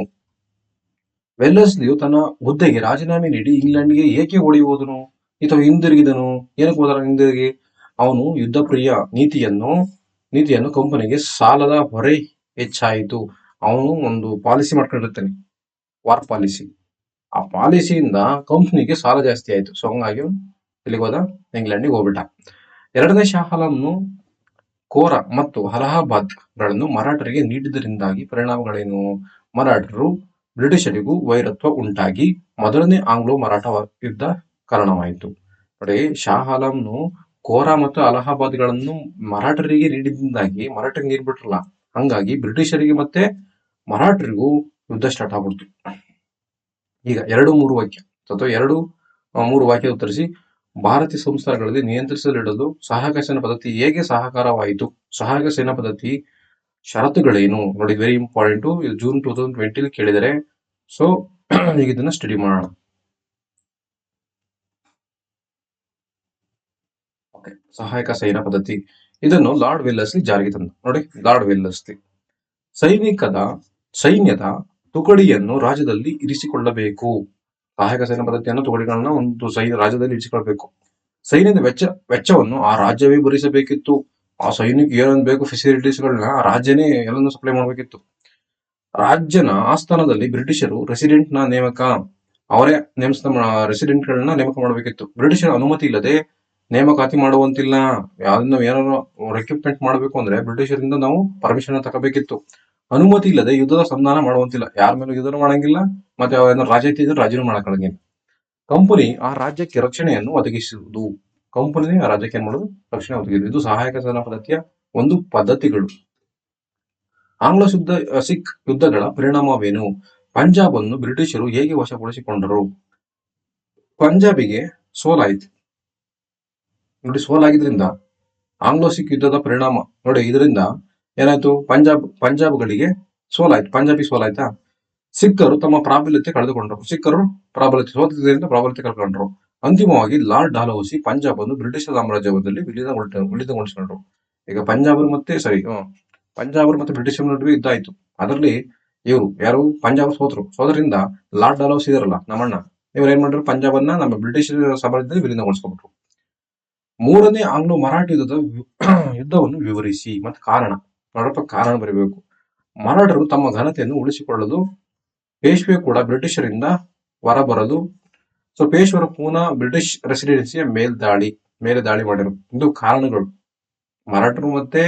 ವೆಲ್ಲೆಸ್ಲಿಯು ತನ್ನ ಹುದ್ದೆಗೆ ರಾಜೀನಾಮೆ ನೀಡಿ ಇಂಗ್ಲೆಂಡ್ಗೆ ಏಕೆ ಓಡಿ ಹೋದನು ಅಥವಾ ಹಿಂದಿರುಗಿದನು? ಏನಕ್ಕೆ ಹೋದ ಹಿಂದಿರುಗಿ? ಅವನು ಯುದ್ಧ ಪ್ರಿಯ ನೀತಿಯನ್ನು ಕಂಪನಿಗೆ ಸಾಲದ ಹೊರೆ ಹೆಚ್ಚಾಯಿತು. ಅವನು ಒಂದು ಪಾಲಿಸಿ ಮಾಡ್ಕೊಂಡಿರ್ತಾನೆ, ವಾರ್ ಪಾಲಿಸಿ. ಆ ಪಾಲಿಸಿಯಿಂದ ಕಂಪ್ನಿಗೆ ಸಾಲ ಜಾಸ್ತಿ ಆಯ್ತು. ಸೊ ಹಂಗಾಗಿ ಇಲ್ಲಿಗೆ ಹೋದ, ಇಂಗ್ಲೆಂಡ್ಗೆ ಹೋಗ್ಬಿಟ್ಟ. ಎರಡನೇ ಶಾ ಆಲಂನು ಕೋರ ಮತ್ತು ಅಲಹಾಬಾದ್ ಗಳನ್ನು ಮರಾಠರಿಗೆ ನೀಡಿದ್ದರಿಂದಾಗಿ ಪರಿಣಾಮಗಳೇನು? ಮರಾಠರು ಬ್ರಿಟಿಷರಿಗೂ ವೈರತ್ವ ಉಂಟಾಗಿ ಮೊದಲನೇ ಆಂಗ್ಲೋ ಮರಾಠ ಯುದ್ಧ ಕಾರಣವಾಯಿತು. ನೋಡಿ, ಶಾ ಆಲಂನು ಕೋರಾ ಮತ್ತು ಅಲಹಾಬಾದ್ ಗಳನ್ನು ಮರಾಠರಿಗೆ ನೀಡಿದಿಂದಾಗಿ ಮರಾಠರಿಗೆ ನೀಡ್ಬಿಟ್ರಲ್ಲ, ಹಂಗಾಗಿ ಬ್ರಿಟಿಷರಿಗೆ ಮತ್ತೆ ಮರಾಠರಿಗೂ ಯುದ್ಧ ಸ್ಟಾರ್ಟ್ ಆಗ್ಬಿಡ್ತು. ಈಗ 2-3 ವಾಕ್ಯ ಅಥವಾ 2-3 ವಾಕ್ಯ ಉತ್ತರಿಸಿ. ಭಾರತೀಯ ಸಂಸ್ಥಾನಗಳಲ್ಲಿ ನಿಯಂತ್ರಿಸಲಿಡಲು ಸಹಾಯಕ ಸೇನಾ ಪದ್ಧತಿ ಹೇಗೆ ಸಹಕಾರವಾಯಿತು? ಸಹಾಯಕ ಸೇನಾ ಪದ್ಧತಿ ಷರತ್ತುಗಳೇನು? ನೋಡಿ, ವೆರಿ ಇಂಪಾರ್ಟೆಂಟ್. ಇದು ಜೂನ್ 2020 ಕೇಳಿದರೆ. ಸೊ ಈಗ ಇದನ್ನ ಸ್ಟಡಿ ಮಾಡೋಣ. ಓಕೆ, ಸಹಾಯಕ ಸೇನಾ ಪದ್ಧತಿ ಇದನ್ನು ಲಾರ್ಡ್ ವೆಲ್ಲೆಸ್ಲಿ ಜಾರಿಗೆ ತಂದ. ನೋಡಿ, ಲಾರ್ಡ್ ವೆಲ್ಲೆಸ್ಲಿ ಸೈನ್ಯದ ತುಕಡಿಯನ್ನು ರಾಜ್ಯದಲ್ಲಿ ಇರಿಸಿಕೊಳ್ಳಬೇಕು. ಸಹಾಯಕ ಸೇನಾ ಪದ್ಧತಿಯನ್ನು ತುಕಡಿಗಳನ್ನ ಒಂದು ರಾಜ್ಯದಲ್ಲಿ ಇರಿಸಿಕೊಳ್ಳಬೇಕು. ಸೈನ್ಯದ ವೆಚ್ಚವನ್ನು ಆ ರಾಜ್ಯವೇ ಭರಿಸಬೇಕಿತ್ತು. ಆ ಸೈನ್ಯಕ್ಕೆ ಏನೇನು ಬೇಕು ಫೆಸಿಲಿಟೀಸ್ಗಳನ್ನ ಆ ರಾಜ್ಯನೇ ಎಲ್ಲನೂ ಸಪ್ಲೈ ಮಾಡಬೇಕಿತ್ತು. ರಾಜ್ಯನ ಆಸ್ಥಾನದಲ್ಲಿ ಬ್ರಿಟಿಷರು ರೆಸಿಡೆಂಟ್ ನ ನೇಮಕ ಅವರೇ ರೆಸಿಡೆಂಟ್ ಗಳನ್ನ ನೇಮಕ ಮಾಡಬೇಕಿತ್ತು. ಬ್ರಿಟಿಷರ ಅನುಮತಿ ಇಲ್ಲದೆ ನೇಮಕಾತಿ ಮಾಡುವಂತಿಲ್ಲ. ಏನಾದ್ರು ರೆಕ್ರೂಟ್ಮೆಂಟ್ ಮಾಡಬೇಕು ಅಂದ್ರೆ ಬ್ರಿಟಿಷರಿಂದ ನಾವು ಪರ್ಮಿಷನ್ ತಗೋಬೇಕಿತ್ತು. ಅನುಮತಿ ಇಲ್ಲದೆ ಯುದ್ಧದ ಸಂಧಾನ ಮಾಡುವಂತಿಲ್ಲ. ಯಾರ ಮೇಲೂ ಯುದ್ಧ ಮಾಡಂಗಿಲ್ಲ, ಮತ್ತೆ ರಾಜ್ಯ ಇತ್ತಿದ್ರೆ ರಾಜ್ಯನೂ ಮಾಡಕ್ಕಾಗಂಗಿಲ್ಲ. ಕಂಪನಿ ಆ ರಾಜ್ಯಕ್ಕೆ ರಕ್ಷಣೆಯನ್ನು ಒದಗಿಸುವುದು. ಕಂಪನಿ ಆ ರಾಜ್ಯಕ್ಕೆ ಏನ್ ಮಾಡೋದು? ರಕ್ಷಣೆ ಒದಗಿಸುವುದು. ಇದು ಸಹಾಯಕ ಸೇನಾ ಪದ್ಧತಿಯ ಒಂದು ಪದ್ಧತಿಗಳು. ಆಂಗ್ಲ ಸಿಖ್ ಯುದ್ಧಗಳ ಪರಿಣಾಮವೇನು? ಪಂಜಾಬ್ ಅನ್ನು ಬ್ರಿಟಿಷರು ಹೇಗೆ ವಶಪಡಿಸಿಕೊಂಡರು? ಪಂಜಾಬಿಗೆ ಸೋಲಾಯಿತು. ನೋಡಿ, ಸೋಲಾಗಿದ್ರಿಂದ ಆಂಗ್ಲೋ ಸಿಖ್ ಯುದ್ಧದ ಪರಿಣಾಮ ನೋಡಿ, ಇದರಿಂದ ಏನಾಯ್ತು? ಪಂಜಾಬ್ಗಳಿಗೆ ಸೋಲಾಯ್ತು. ಪಂಜಾಬಿ ಸೋಲಾಯ್ತಾ? ಸಿಖ್ಖರು ತಮ್ಮ ಪ್ರಾಬಲ್ಯತೆ ಕಳೆದುಕೊಂಡರು. ಸೋತಿದ್ದರಿಂದ ಪ್ರಾಬಲ್ಯತೆ ಕಳ್ಕೊಂಡ್ರು. ಅಂತಿಮವಾಗಿ ಲಾರ್ಡ್ ಡಾಲಹೌಸಿ ಪಂಜಾಬ್ ಅನ್ನು ಬ್ರಿಟಿಷ್ ಸಾಮ್ರಾಜ್ಯದಲ್ಲಿ ವಿಲೀನಗೊಳಿಸಿಕೊಂಡ್ರು. ಈಗ ಪಂಜಾಬರು ಮತ್ತೆ ಬ್ರಿಟಿಷರ ನಡುವೆ ಯುದ್ಧ ಆಯ್ತು. ಅದರಲ್ಲಿ ಯಾರು ಪಂಜಾಬ್ ಸೋದರಿಂದ ಲಾರ್ಡ್ ಡಾಲಹೌಸಿ ಇದಾರಲ್ಲ, ನಮ್ಮಣ್ಣ, ಇವ್ರು ಏನ್ ಮಾಡಿದ್ರು? ಪಂಜಾಬನ್ನ ನಮ್ಮ ಬ್ರಿಟಿಷ್ ಸಾಮ್ರಾಜ್ಯದಲ್ಲಿ ವಿಲೀನಗೊಳಿಸ್ಕೊಂಡ್ರು. ಮೂರನೇ ಆಂಗ್ಲೋ ಮರಾಠ ಯುದ್ಧವನ್ನು ವಿವರಿಸಿ ಮತ್ತೆ ಕಾರಣ. ನೋಡಪ್ಪ, ಕಾರಣ ಬರೀಬೇಕು. ಮರಾಠರು ತಮ್ಮ ಘನತೆಯನ್ನು ಉಳಿಸಿಕೊಳ್ಳಲು ಪೇಶ್ವೆ ಕೂಡ ಬ್ರಿಟಿಷರಿಂದ ಹೊರಬರಲು. ಸೊ ಪೇಶ್ವರ ಪೂನಾ ಬ್ರಿಟಿಷ್ ರೆಸಿಡೆನ್ಸಿಯ ಮೇಲೆ ದಾಳಿ ಮಾಡಿರು. ಇದು ಕಾರಣಗಳು. ಮರಾಠರು ಮತ್ತೆ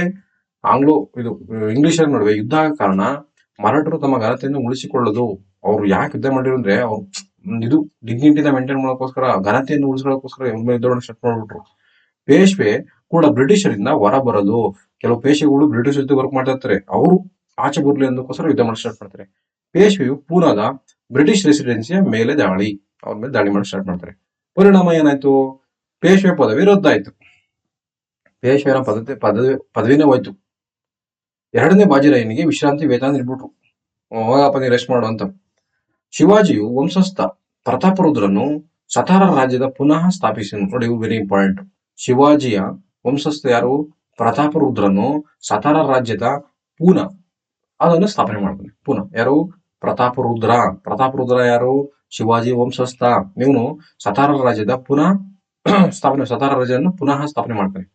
ಇಂಗ್ಲಿಷರ ನಡುವೆ ಯುದ್ಧ ಆಗ ಕಾರಣ ಮರಾಠರು ತಮ್ಮ ಘನತೆಯನ್ನು ಉಳಿಸಿಕೊಳ್ಳೋದು. ಅವ್ರು ಯಾಕೆ ಯುದ್ಧ ಮಾಡಿದ್ರು ಅಂದ್ರೆ ಅವ್ರು ಇದು ಡಿಗ್ನಿಟಿನ ಮೇಂಟೈನ್ ಮಾಡೋಕ್ಕೋಸ್ಕರ, ಘನತೆಯನ್ನು ಉಳಿಸ್ಕೊಳ್ಳೋಕೋಸ್ಕರ ಯುದ್ಧ ಸ್ಟಾರ್ಟ್ ಮಾಡ್ಬಿಟ್ರು. ಪೇಶ್ವೆ ಕೂಡ ಬ್ರಿಟಿಷರಿಂದ ಹೊರಬರಲು. ಕೆಲವು ಪೇಶ್ವೆಗಳು ಬ್ರಿಟಿಷ್ ಜೊತೆ ವರ್ಕ್ ಮಾಡ್ತಾ ಇರ್ತಾರೆ, ಅವರು ಆಚೆ ಬರ್ಲಿ ಅಂದಕ್ಕೋಸ್ಕರ ಯುದ್ಧ ಮಾಡಿ ಸ್ಟಾರ್ಟ್ ಮಾಡ್ತಾರೆ. ಪೇಶ್ವೆಯು ಪೂನಾದ ಬ್ರಿಟಿಷ್ ರೆಸಿಡೆನ್ಸಿಯ ಮೇಲೆ ಅವ್ರ ಮೇಲೆ ದಾಳಿ ಮಾಡಿ ಸ್ಟಾರ್ಟ್ ಮಾಡ್ತಾರೆ. ಪರಿಣಾಮ ಏನಾಯ್ತು? ಪೇಶ್ವೆ ಪದವಿ ರದ್ದಾಯ್ತು. ಪೇಶ್ವೆಯ ಪದವಿನೇ ಹೋಯ್ತು. ಎರಡನೇ ಬಾಜಿರಾಯನಿಗೆ ವಿಶ್ರಾಂತಿ ವೇತನ ನೀಡ್ಬಿಟ್ರು. ಹೋಗಪ್ಪ, ನೀ ರೆಸ್ಟ್ ಮಾಡು ಅಂತ. ಶಿವಾಜಿಯು ವಂಶಸ್ಥ ಪ್ರತಾಪರುದ್ರನು ಸತಾರ ರಾಜ್ಯದ ಪುನಃ ಸ್ಥಾಪಿಸಿದನು. ನೋಡಿ, ಇವು ವೆರಿ ಇಂಪಾರ್ಟೆಂಟ್. ಶಿವಾಜಿಯ ವಂಶಸ್ಥ ಯಾರು? ಪ್ರತಾಪರುದ್ರನು ಸತಾರ ರಾಜ್ಯದ ಅದನ್ನು ಸ್ಥಾಪನೆ ಮಾಡ್ತಾನೆ. ಯಾರು? ಪ್ರತಾಪರುದ್ರ ಯಾರು? ಶಿವಾಜಿ ವಂಶಸ್ಥ. ಇವನು ಸತಾರ ರಾಜ್ಯದ ಸತಾರ ರಾಜ್ಯವನ್ನು ಪುನಃ ಸ್ಥಾಪನೆ ಮಾಡ್ತಾನೆ.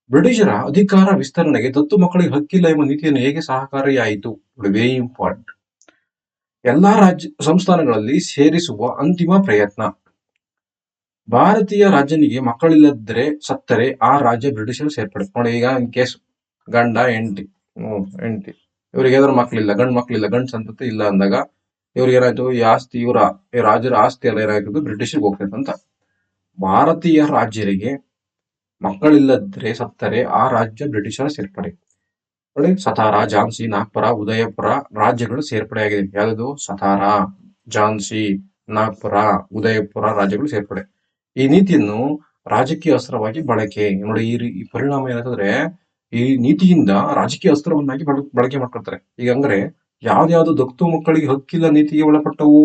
ಬ್ರಿಟಿಷರ ಅಧಿಕಾರ ವಿಸ್ತರಣೆಗೆ ದತ್ತು ಮಕ್ಕಳಿಗೆ ಹಕ್ಕಿಲ್ಲ ಎಂಬ ನೀತಿಯನ್ನು ಹೇಗೆ ಸಹಕಾರಿಯಾಯಿತು? Very important. ಎಲ್ಲಾ ಸಂಸ್ಥಾನಗಳಲ್ಲಿ ಸೇರಿಸುವ ಅಂತಿಮ ಪ್ರಯತ್ನ. ಭಾರತೀಯ ರಾಜನಿಗೆ ಮಕ್ಕಳಿಲ್ಲದ್ರೆ ಸತ್ತರೆ ಆ ರಾಜ್ಯ ಬ್ರಿಟಿಷರು ಸೇರ್ಪಡೆ. ನೋಡಿ, ಈಗ ಇನ್ ಕೇಸ್ ಗಂಡ ಹೆಂಡತಿ ಇವ್ರಿಗೆ ಏನಾದ್ರು ಮಕ್ಳಿಲ್ಲ, ಗಂಡು ಸಂತತಿ ಇಲ್ಲ ಅಂದಾಗ ಇವ್ರಿಗೆ ಏನಾಯ್ತು? ಈ ಆಸ್ತಿ ರಾಜರ ಆಸ್ತಿ ಎಲ್ಲ ಏನಾಯ್ತು? ಬ್ರಿಟಿಷರಿಗೆ ಹೋಗ್ತೈತೆ ಅಂತ. ಭಾರತೀಯ ರಾಜ್ಯರಿಗೆ ಮಕ್ಕಳಿಲ್ಲದ್ರೆ ಸತ್ತರೆ ಆ ರಾಜ್ಯ ಬ್ರಿಟಿಷರ ಸೇರ್ಪಡೆ. ನೋಡಿ, ಸತಾರಾ, ಝಾನ್ಸಿ, ನಾಗ್ಪುರ, ಉದಯಪುರ ರಾಜ್ಯಗಳು ಸೇರ್ಪಡೆಯಾಗಿದೆ. ಯಾವುದು? ಸತಾರಾ, ಝಾನ್ಸಿ, ನಾಗ್ಪುರ, ಉದಯಪುರ ರಾಜ್ಯಗಳು ಸೇರ್ಪಡೆ. ಈ ನೀತಿಯನ್ನು ರಾಜಕೀಯ ಅಸ್ತ್ರವಾಗಿ ಬಳಕೆ. ನೋಡಿ, ಈ ಪರಿಣಾಮ ಏನಂತಂದ್ರೆ, ಈ ನೀತಿಯಿಂದ ರಾಜಕೀಯ ಅಸ್ತ್ರವನ್ನಾಗಿ ಬಳಕೆ ಮಾಡ್ಕೊಳ್ತಾರೆ. ಈಗ ಅಂದ್ರೆ ಯಾವ್ದ್ಯಾವ್ದು ದತ್ತು ಮಕ್ಕಳಿಗೆ ಹಕ್ಕಿಲ್ಲ ನೀತಿಗೆ ಒಳಪಟ್ಟವು?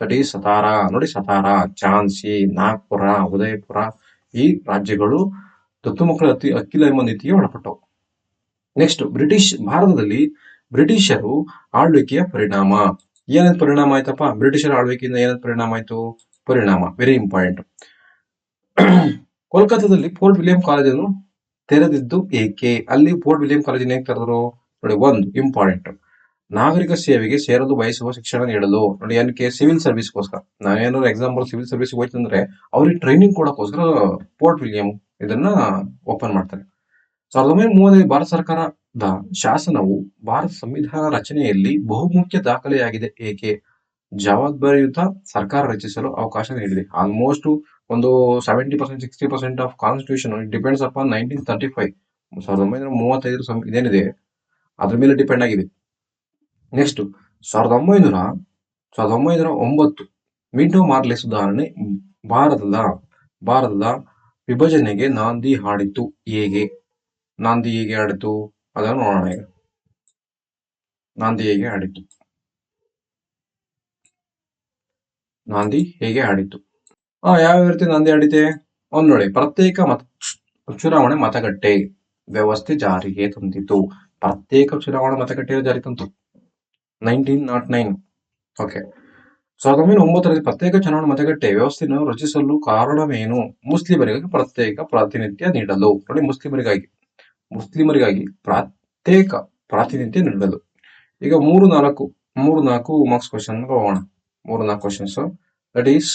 That is Satara. ನೋಡಿ, ಸತಾರಾ, ಝಾನ್ಸಿ, ನಾಗ್ಪುರ, ಉದಯಪುರ ಈ ರಾಜ್ಯಗಳು ದತ್ತು ಮಕ್ಕಳ ಹಕ್ಕಿಲ್ಲ ಎಂಬ ನೀತಿಗೆ ಒಳಪಟ್ಟವು. ನೆಕ್ಸ್ಟ್, ಭಾರತದಲ್ಲಿ ಬ್ರಿಟಿಷರು ಆಳ್ವಿಕೆಯ ಪರಿಣಾಮ. ಏನೇನು ಪರಿಣಾಮ ಆಯ್ತಪ್ಪ? ಬ್ರಿಟಿಷರ ಆಳ್ವಿಕೆಯಿಂದ ಏನೇನು ಪರಿಣಾಮ ಆಯ್ತು? ಪರಿಣಾಮ ವೆರಿ ಇಂಪಾರ್ಟೆಂಟ್. ಕೋಲ್ಕತ್ತಾದಲ್ಲಿ ಫೋರ್ಟ್ ವಿಲಿಯಂ ಕಾಲೇಜನ್ನು ತೆರೆದಿದ್ದು ಏಕೆ? ಅಲ್ಲಿ ಫೋರ್ಟ್ ವಿಲಿಯಂ ಕಾಲೇಜ್ ಹೇಗೆ ತೆರೆದ್ರು? ನೋಡಿ, ಒಂದು ಇಂಪಾರ್ಟೆಂಟ್, ನಾಗರಿಕ ಸೇವೆಗೆ ಸೇರಲು ಬಯಸುವ ಶಿಕ್ಷಣ ನೀಡಲು. ನೋಡಿ, ಏನಕ್ಕೆ? ಸಿವಿಲ್ ಸರ್ವಿಸ್ಗೋಸ್ಕರ. ನಾವೇನಾದ್ರು ಎಕ್ಸಾಂಪಲ್ ಸಿವಿಲ್ ಸರ್ವಿಸ್ ಹೋಯ್ತಂದ್ರೆ ಅವ್ರಿಗೆ ಟ್ರೈನಿಂಗ್ ಕೊಡೋಕ್ಕೋಸ್ಕರ ಫೋರ್ಟ್ ವಿಲಿಯಂ ಇದನ್ನ ಓಪನ್ ಮಾಡ್ತಾರೆ. 1930 ಭಾರತ ಸರ್ಕಾರದ ಶಾಸನವು ಭಾರತ ಸಂವಿಧಾನ ರಚನೆಯಲ್ಲಿ ಬಹುಮುಖ್ಯ ದಾಖಲೆಯಾಗಿದೆ. ಏಕೆ? ಜವಾಬ್ದಾರಿಯುತ ಸರ್ಕಾರ ರಚಿಸಲು ಅವಕಾಶ ನೀಡಿದೆ. ಆಲ್ಮೋಸ್ಟ್ ಒಂದು 70%, 60% ಆಫ್ ಕಾನ್ಸ್ಟಿಟ್ಯೂಷನ್ ಡಿಪೆಂಡ್ಸ್ ಅಪಾನ್ 1935. 1935 ಇದೇನಿದೆ ಅದ್ರ ಮೇಲೆ ಡಿಪೆಂಡ್ ಆಗಿದೆ. ನೆಕ್ಸ್ಟ್, 1909 ಮಿಂಟೋ ಮಾರ್ಲೆ ಸುಧಾರಣೆ ಭಾರತದ ವಿಭಜನೆಗೆ ನಾಂದಿ ಹಾಡಿತು. ಹೇಗೆ ಆಡಿತು ಅದನ್ನು ನೋಡೋಣ. ಈಗ ನಾಂದಿ ಹೇಗೆ ಆಡಿತು? ಯಾವ ರೀತಿ ನಾಂದಿ ಆಡಿತೆ? ಒಂದ್ ನೋಡಿ, ಪ್ರತ್ಯೇಕ ಚುನಾವಣೆ ಮತಗಟ್ಟೆ ವ್ಯವಸ್ಥೆ ಜಾರಿಗೆ ತಂದಿತು. ಪ್ರತ್ಯೇಕ ಚುನಾವಣಾ ಮತಗಟ್ಟೆ ಜಾರಿ ತಂತು 1909. ಓಕೆ, 1909ರಲ್ಲಿ ಪ್ರತ್ಯೇಕ ಚುನಾವಣಾ ಮತಗಟ್ಟೆ ವ್ಯವಸ್ಥೆಯನ್ನು ರಚಿಸಲು ಕಾರಣವೇನು? ಮುಸ್ಲಿಮರಿಗಾಗಿ ಪ್ರತ್ಯೇಕ ಪ್ರಾತಿನಿಧ್ಯ ನೀಡಲು. ನೋಡಿ, ಮುಸ್ಲಿಮರಿಗಾಗಿ ಪ್ರತ್ಯೇಕ ಪ್ರಾತಿನಿಧ್ಯ ನೀಡಲು. ಈಗ 3-4 ಮಾರ್ಕ್ಸ್ ಕ್ವಶನ್ ಹೋಗೋಣ. 3-4 ಕ್ವಶನ್ಸ್. ದಟ್ ಈಸ್,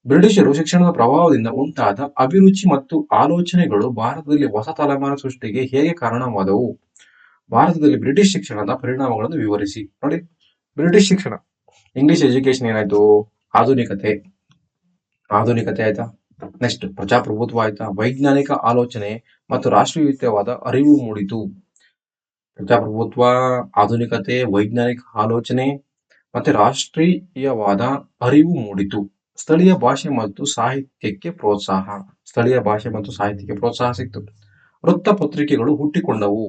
ಬ್ರಿಟಿಷರು ಶಿಕ್ಷಣದ ಪ್ರಭಾವದಿಂದ ಉಂಟಾದ ಅಭಿರುಚಿ ಮತ್ತು ಆಲೋಚನೆಗಳು ಭಾರತದಲ್ಲಿ ಹೊಸ ತಲೆಮಾರು ಸೃಷ್ಟಿಗೆ ಹೇಗೆ ಕಾರಣವಾದವು? ಭಾರತದಲ್ಲಿ ಬ್ರಿಟಿಷ್ ಶಿಕ್ಷಣದ ಪರಿಣಾಮಗಳನ್ನು ವಿವರಿಸಿ. ನೋಡಿ, ಬ್ರಿಟಿಷ್ ಶಿಕ್ಷಣ, ಇಂಗ್ಲಿಷ್ ಎಜುಕೇಶನ್ ಏನಾಯ್ತು? ಆಧುನಿಕತೆ ಆಯ್ತಾ. ನೆಕ್ಸ್ಟ್, ಪ್ರಜಾಪ್ರಭುತ್ವ ಆಯ್ತಾ. ವೈಜ್ಞಾನಿಕ ಆಲೋಚನೆ ಮತ್ತು ರಾಷ್ಟ್ರೀಯವಾದ ಅರಿವು ಮೂಡಿತು. ಪ್ರಜಾಪ್ರಭುತ್ವ, ಆಧುನಿಕತೆ, ವೈಜ್ಞಾನಿಕ ಆಲೋಚನೆ ಮತ್ತೆ ರಾಷ್ಟ್ರೀಯವಾದ ಅರಿವು ಮೂಡಿತು. ಸ್ಥಳೀಯ ಭಾಷೆ ಮತ್ತು ಸಾಹಿತ್ಯಕ್ಕೆ ಪ್ರೋತ್ಸಾಹ ಸಿಕ್ತು. ವೃತ್ತಪತ್ರಿಕೆಗಳು ಹುಟ್ಟಿಕೊಂಡವು.